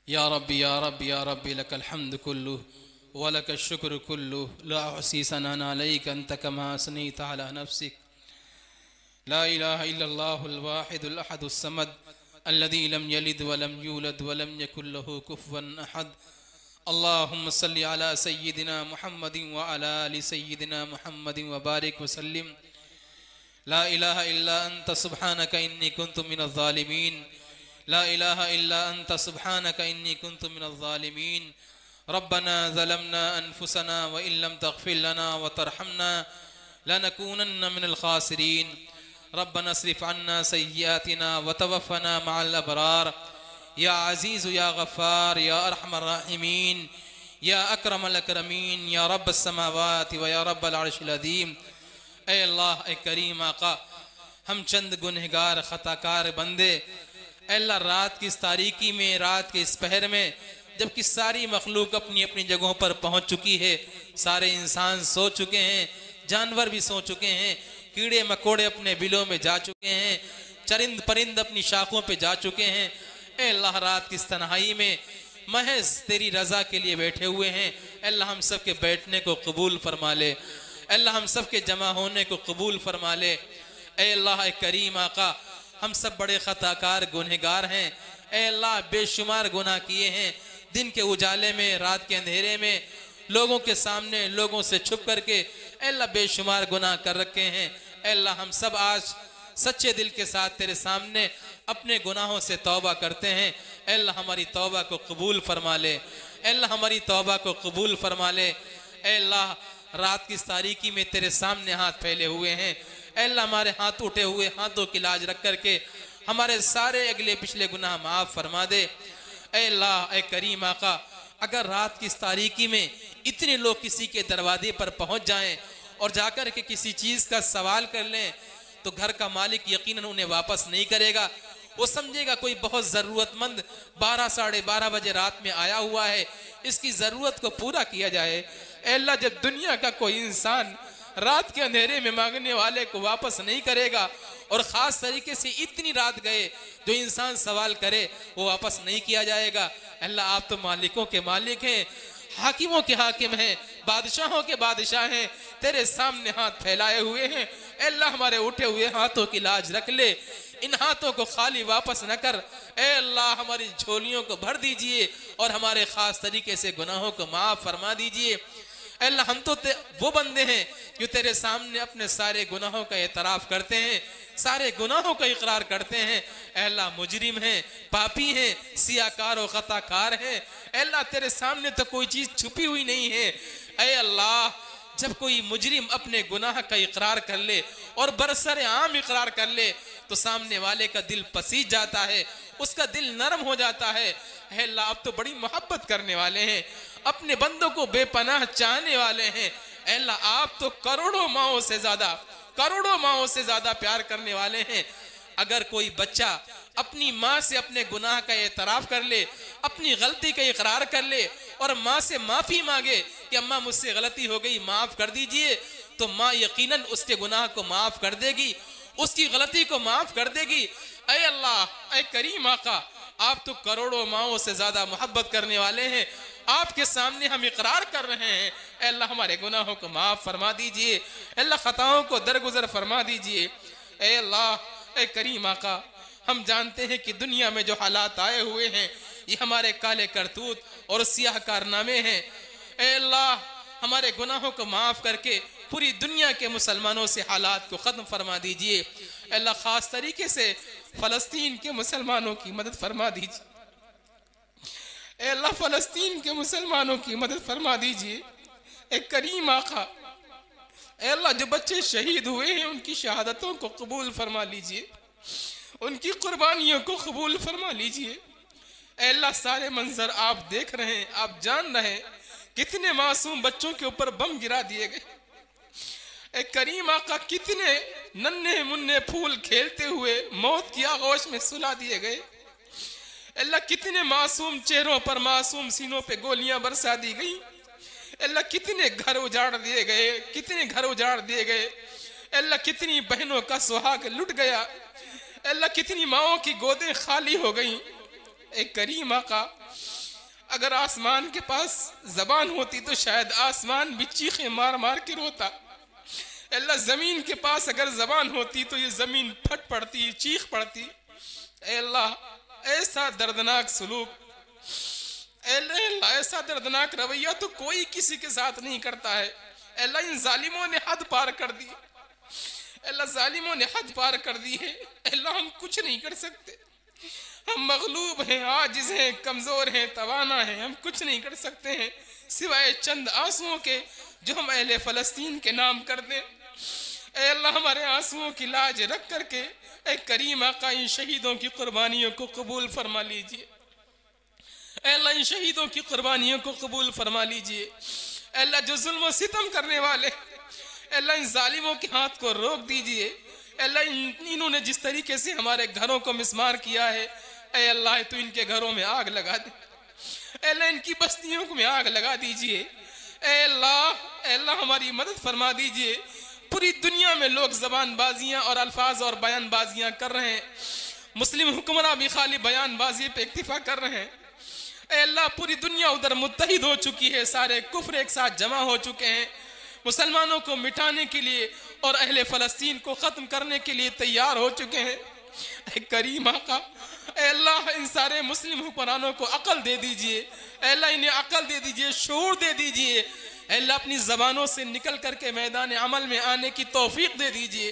या रब्बी या रब्बी या रब्बी लकल हम्द कुल्लु व लकल शुक्र कुल्लु ला उहसी सनान अलैका अंत कमा असनैत अला नफ्सिक ला इलाहा इल्लल्लाहुल वाहिदुल अहदुस समद अल्लज़ी लम यलिद व लम यूलद व लम यकुल लहू कुफुवन अहद। अल्लाहुम्मा सल्लि अला सय्यिदिना मुहम्मदिन व अला आलि सय्यिदिना मुहम्मदिन व बारिक व सल्लिम। ला इलाहा इल्ला अंत सुब्हानका इन्नी कुन्तु मिनज़ ज़ालिमीन। ला इलाहा इल्ला अंत सुब्हानका इन्नी कुन्तु मिनज़ ज़ालिमीन। रब्बना ज़लमना अनफुसना व इल्लम तग़फिर लना व तरहमना लनकूनन्न मिनल ख़ासिरीन। रब्बना अस्रिफ़ अन्ना सय्यिआतिना व तवफ़्फ़ना मअल अबरार। या अज़ीज़ु या गफ़्फ़ार या अरहमर राहिमीन या अकरमल अकरमीन या रब्बस समावाति व या रब्बल अर्शिल अज़ीम। ऐ अल्लाह, ऐ करीम आका, हम चंद गुनहगार ख़ताकार बंदे, अल्लाह रात की इस तारीकी में, रात के इस पहर में, जबकि सारी मखलूक अपनी अपनी जगहों पर पहुंच चुकी है, सारे इंसान सो चुके हैं, जानवर भी सो चुके हैं, कीड़े मकोड़े अपने बिलों में जा चुके हैं, चरिंद परिंद अपनी शाखों पे जा चुके हैं। ऐ अल्लाह, रात की इस तन्हाई में महज तेरी रज़ा के लिए बैठे हुए हैं। अल्लाह, हम सब के बैठने को कबूल फरमा ले। अल्लाह, हम सब के जमा होने को कबूल फरमा ले। ऐ अल्लाह, ऐ करीम आका, हम सब बड़े ख़ताकार गुनहगार हैं। ऐ अल्लाह, बेशुमार गुनाह किए हैं, दिन के उजाले में, रात के अंधेरे में, लोगों के सामने, लोगों से छुप करके अल्लाह बेशुमार गुनाह कर रखे हैं। अल्लाह, हम सब आज सच्चे दिल के साथ तेरे सामने अपने गुनाहों से तौबा करते हैं। अल्लाह, हमारी तौबा को कबूल फरमा ले। अल्लाह, हमारी तौबा को कबूल फरमा ले। अल्लाह, रात की तारीकी में तेरे सामने हाथ फैले हुए हैं। अल्लाह, हमारे हाथ उठे हुए हाथों की लाज रख करके हमारे सारे अगले पिछले गुनाह माफ़ फरमा दे। अल्लाह, ऐ करीम आका, अगर रात की तारीकी में इतने लोग किसी के दरवाजे पर पहुंच जाएं और जाकर के किसी चीज़ का सवाल कर लें, तो घर का मालिक यकीनन उन्हें वापस नहीं करेगा। वो समझेगा कोई बहुत ज़रूरतमंद 12 साढ़े 12 बजे रात में आया हुआ है, इसकी ज़रूरत को पूरा किया जाए। अल्लाह, जब दुनिया का कोई इंसान रात के अंधेरे में मांगने वाले को वापस नहीं करेगा, और ख़ास तरीके से इतनी रात गए जो इंसान सवाल करे वो वापस नहीं किया जाएगा। अल्लाह, आप तो मालिकों के मालिक हैं, हाकिमों के हाकिम हैं, बादशाहों के बादशाह हैं, तेरे सामने हाथ फैलाए हुए हैं। अल्लाह, हमारे उठे हुए हाथों की लाज रख ले, इन हाथों को खाली वापस न कर। ए अल्लाह, हमारी झोलियों को भर दीजिए और हमारे ख़ास तरीके से गुनाहों को माफ़ फरमा दीजिए। अल्लाह, हम तो वो बंदे हैं जो तेरे सामने अपने सारे गुनाहों का एतराफ़ करते हैं, सारे गुनाहों का इकरार करते हैं। अल्लाह, मुजरिम हैं, पापी हैं, सियाकार और ख़ताकार हैं। अल्लाह, तेरे सामने तो कोई चीज़ छुपी हुई नहीं है। ऐ अल्लाह, जब कोई मुजरिम अपने गुनाह का इकरार कर ले और बरसर आम इकरार कर ले, तो सामने वाले का दिल पसीज जाता है, उसका दिल नरम हो जाता है। अल्लाह, आप तो बड़ी मोहब्बत करने वाले हैं, अपने बंदों को बेपनाह चाहने वाले हैं। अल्लाह, आप तो करोड़ों माओं से ज्यादा प्यार करने वाले हैं। अगर कोई बच्चा अपनी माँ से अपने गुनाह का एतराफ़ कर ले, अपनी गलती का इकरार कर ले और माँ से माफ़ी मांगे कि अम्मा मुझसे गलती हो गई, माफ़ कर दीजिए, तो माँ यकीनन उसके गुनाह को माफ़ कर देगी, उसकी गलती को माफ़ कर देगी। ऐ अल्लाह, ऐ करीम आका, आप तो करोड़ों माओं से ज़्यादा मोहब्बत करने वाले हैं। आपके सामने हम इकरार कर रहे हैं, अल्लाह, हमारे गुनाहों को माफ़ फरमा दीजिए। अल्लाह, ख़ताओं को दरगुजर फरमा दीजिए। ऐ अल्लाह, ऐ करीम आका, हम जानते हैं कि दुनिया में जो हालात आए हुए हैं, ये हमारे काले करतूत और सियाह कारनामे हैं। ऐ अल्लाह, हमारे गुनाहों को माफ़ करके पूरी दुनिया के मुसलमानों से हालात को ख़त्म फरमा दीजिए। अल्लाह, ख़ास तरीके से फ़लस्तीन के मुसलमानों की मदद फरमा दीजिए। अल्लाह, फ़लस्तीन के मुसलमानों की मदद फरमा दीजिए। एक करीम आका, अल्लाह, जो बच्चे शहीद हुए हैं उनकी शहादतों को कबूल फरमा लीजिए, उनकी कुर्बानियों को कबूल फरमा लीजिए। अल्लाह, सारे मंजर आप देख रहे हैं, आप जान रहे हैं कितने मासूम बच्चों के ऊपर बम गिरा दिए गए। एक करीम आका, कितने नन्हे मुन्ने फूल खेलते हुए मौत की आगोश में सुला दिए गए। अल्लाह, कितने मासूम चेहरों पर, मासूम सीनों पे गोलियां बरसा दी गई। अल्लाह, कितने घर उजाड़ दिए गए, कितने घर उजाड़ दिए गए। अल्लाह, कितनी बहनों का सुहाग लुट गया। अल्लाह, कितनी माओं की गोदें खाली हो गई। एक करीम आका, अगर आसमान के पास जबान होती तो शायद आसमान भी चीखें मार मार के रोता। अल्लाह, जमीन के पास अगर जबान होती तो ये जमीन फट पड़ती, चीख पड़ती। अल्लाह, ऐसा दर्दनाक सलूक, अल्लाह, ऐसा दर्दनाक रवैया तो कोई किसी के साथ नहीं करता है। अल्लाह, इन जालिमों ने हद पार कर दी।
अल्लाह जालिमों ने हद पार कर दी है। अल्लाह हम कुछ नहीं कर सकते, हम मगलूब हैं, आजिज हैं, कमज़ोर हैं, तवाना हैं, हम कुछ नहीं कर सकते हैं सिवाय चंद आंसुओं के जो हम अहले फ़लस्तीन के नाम कर दें। ऐ अल्लाह हमारे आंसुओं की लाज रख करके ऐ करीम आका इन शहीदों की कुर्बानियों को कबूल फरमा लीजिए। ऐ अल्लाह इन शहीदों की कुर्बानियों को कबूल फरमा लीजिए। ऐ अल्लाह जो जुल्म व सितम करने वाले, अल्लाह इन जालिमों के हाथ को रोक दीजिए। अल्लाह इन्होंने जिस तरीके से हमारे घरों को मिसमार किया है, ऐ अल्लाह तो इनके घरों में आग लगा दे। अल्लाह इनकी बस्तियों में आग लगा दीजिए। ऐ अल्लाह हमारी मदद फरमा दीजिए। पूरी दुनिया में लोग ज़बानबाजियाँ और अल्फाज और बयानबाजियाँ कर रहे हैं, मुस्लिम हुक्मरां भी खाली बयानबाजी पे इक्तिफा कर रहे हैं। ऐ अल्लाह पूरी दुनिया उधर मुत्तहिद हो चुकी है, सारे कुफ्र एक साथ जमा हो चुके हैं, मुसलमानों को मिटाने के लिए और अहले फ़लस्तीन को ख़त्म करने के लिए तैयार हो चुके हैं। ऐ करीम आका, ऐ अल्लाह इन सारे मुस्लिम हुक्मरानों को अकल दे दीजिए। ऐ अल्लाह इन्हें अकल दे दीजिए, शऊर दे दीजिए। ऐ अल्लाह अपनी ज़बानों से निकल करके मैदान अमल में आने की तौफीक दे दीजिए।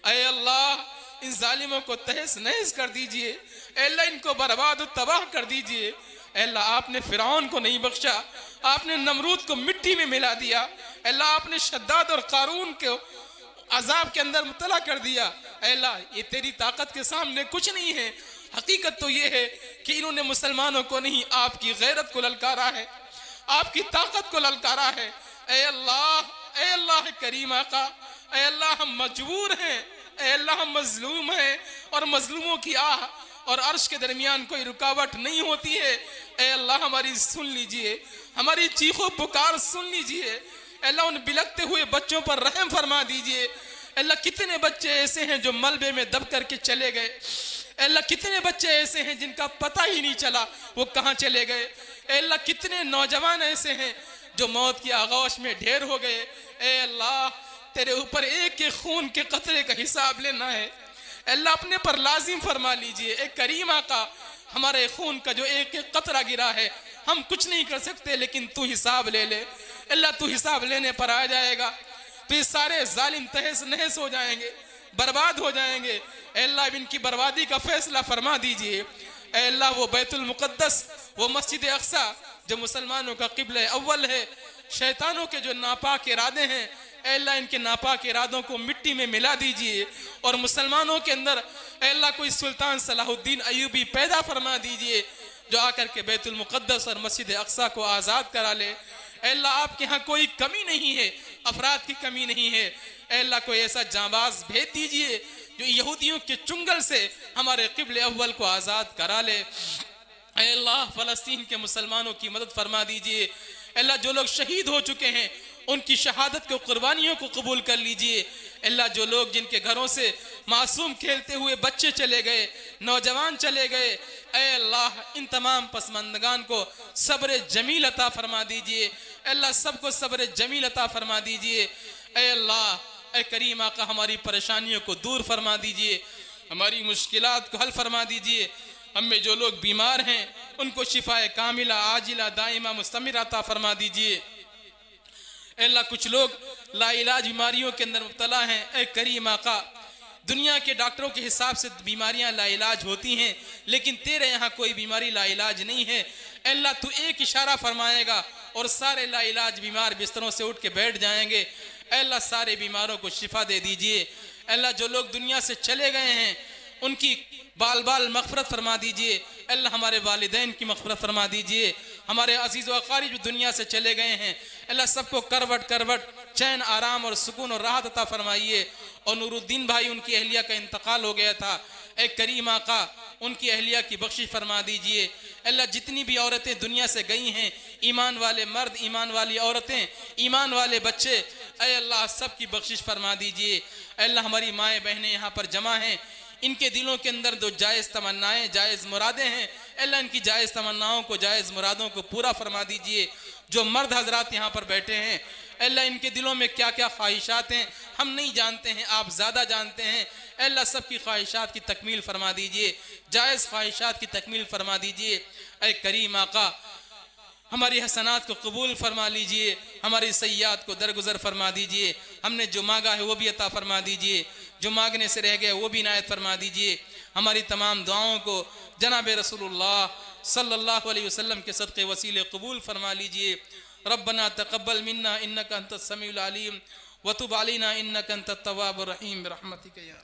ऐ अल्लाह इन जालिमों को तहस नहस कर दीजिए। ऐ अल्लाह इनको बर्बाद और तबाह कर दीजिए। ऐ अल्लाह आपने फ़िरौन को नहीं बख्शा, आपने नमरूद को मिट्टी में मिला दिया। अल्लाह आपने शद्दाद और कारून को अजाब के अंदर मुब्तला कर दिया। अल्लाह ये तेरी ताकत के सामने कुछ नहीं है। हकीकत तो ये है कि इन्होंने मुसलमानों को नहीं, आपकी गैरत को ललकारा है, आपकी ताकत को ललकारा है। ऐ अल्लाह करीम आका, ऐ अल्लाह हम मजबूर हैं, ऐ अल्लाह हम मजलूम हैं और मजलूमों की आह और अर्श के दरमियान कोई रुकावट नहीं होती है। ऐ अल्लाह हमारी सुन लीजिए, हमारी चीखों पुकार सुन लीजिए। अल्लाह उन बिलकते हुए बच्चों पर रहम फरमा दीजिए। अल्लाह कितने बच्चे ऐसे हैं जो मलबे में दब करके चले गए। अल्लाह कितने बच्चे ऐसे हैं जिनका पता ही नहीं चला वो कहाँ चले गए। अल्लाह कितने नौजवान ऐसे हैं जो मौत की आगोश में ढेर हो गए। ऐ अल्लाह तेरे ऊपर एक एक खून के कतरे का हिसाब लेना है। अल्लाह अपने पर लाजिम फरमा लीजिए। एक करीम आका, हमारे खून का जो एक एक कतरा गिरा है हम कुछ नहीं कर सकते, लेकिन तू हिसाब ले ले। अल्लाह तू हिसाब लेने पर आ जाएगा तो ये सारे जालिम तहस नहस हो जाएंगे, बर्बाद हो जाएंगे। अल्लाह इनकी बर्बादी का फैसला फरमा दीजिए। अल्लाह वो बैतुल मुक़द्दस, वो मस्जिद अक्सा जो मुसलमानों का क़िबला अव्वल है, शैतानों के जो नापाक इरादे हैं, अल्लाह इनके नापाक इरादों को मिट्टी में मिला दीजिए और मुसलमानों के अंदर अल्लाह कोई सुल्तान सलाहुद्दीन अयूबी पैदा फरमा दीजिए जो आकर के बैतुल मुक़द्दस और मस्जिद अक्सा को आज़ाद करा ले। अल्लाह आपके यहाँ कोई कमी नहीं है, अफराद की कमी नहीं है। अल्लाह कोई ऐसा जांबाज भेज दीजिए जो यहूदियों के चुंगल से हमारे क़िबले अव्वल को आज़ाद करा ले। अल्लाह फ़लस्तीन के मुसलमानों की मदद फरमा दीजिए। अल्लाह जो लोग शहीद हो चुके हैं उनकी शहादत को, कुर्बानियों को कबूल कर लीजिए। अल्लाह जो लोग जिनके घरों से मासूम खेलते हुए बच्चे चले गए, नौजवान चले गए, ऐ अल्लाह इन तमाम पसमंदगान को सब्र जमील अता फरमा दीजिए। अल्लाह सबको सब्र जमील अता फरमा दीजिए। ऐ अल्लाह, ऐ करीम आका, हमारी परेशानियों को दूर फरमा दीजिए, हमारी मुश्किलात को हल फरमा दीजिए। हम में जो लोग बीमार हैं उनको शिफाए कामिला, आजिला, दाइमा, मुस्तमिर अता फरमा दीजिए। अल्लाह कुछ लोग लाइलाज बीमारियों के अंदर मुब्तला हैं। ऐ करीम आका, दुनिया के डॉक्टरों के हिसाब से बीमारियां लाइलाज होती हैं, लेकिन तेरे यहाँ कोई बीमारी लाइलाज नहीं है। अल्लाह तू एक इशारा फरमाएगा और सारे लाइलाज बीमार बिस्तरों से उठ के बैठ जाएंगे। अल्लाह सारे बीमारों को शिफा दे दीजिए। अल्लाह जो लोग दुनिया से चले गए हैं उनकी बाल बाल मग़फ़िरत फरमा दीजिए। अल्लाह हमारे वालिदैन की मग़फ़िरत फरमा दीजिए। हमारे अज़ीज़ व अक़ारिब जो दुनिया से चले गए हैं, अल्लाह सबको करवट करवट चैन, आराम और सुकून और राहत अता फरमाइए। और नूरुद्दीन भाई, उनकी अहलिया का इंतकाल हो गया था, ऐ करीम आका उनकी अहलिया की बख्शिश फरमा दीजिए। अल्लाह जितनी भी औरतें दुनिया से गई हैं, ईमान वाले मर्द, ईमान वाली औरतें, ईमान वाले बच्चे, ऐ अल्लाह सब की बख्शिश फरमा दीजिए। अल्लाह हमारी माएँ बहनें यहाँ पर जमा हैं, इनके दिलों के अंदर जो जायज़ तमन्नाएँ, जायज़ मुरादें हैं, अल्लाह इनकी जायज़ तमन्नाओं को, जायज़ मुरादों को पूरा फरमा दीजिए। जो मर्द हजरात यहाँ पर बैठे हैं, अल्लाह इनके दिलों में क्या क्या ख्वाहिशात हैं हम नहीं जानते हैं, आप ज़्यादा जानते हैं। अल्लाह सब की ख्वाहिशात की तकमील फरमा दीजिए, जायज़ ख्वाहिशात की तकमील फरमा दीजिए। ऐ करीम आका,
हमारी हसनात को कबूल फरमा लीजिए, हमारी सय्यात को दरगुजर फरमा दीजिए। हमने जो मांगा है वो भी अता फरमा दीजिए, जो मांगने से रह गए वो भी इनायत फरमा दीजिए। हमारी तमाम दुआओं को जनाब रसूलुल्लाह सल्लल्लाहु अलैहि वसल्लम के सदक़े वसीले कबूल फरमा लीजिए। रब्बना तक़ब्बल मिन्ना इन्नका अंतस समीउल अलीम व तुब अलैना इन्नका अंतत तव्वाबुर रहीम बिरहमतिका या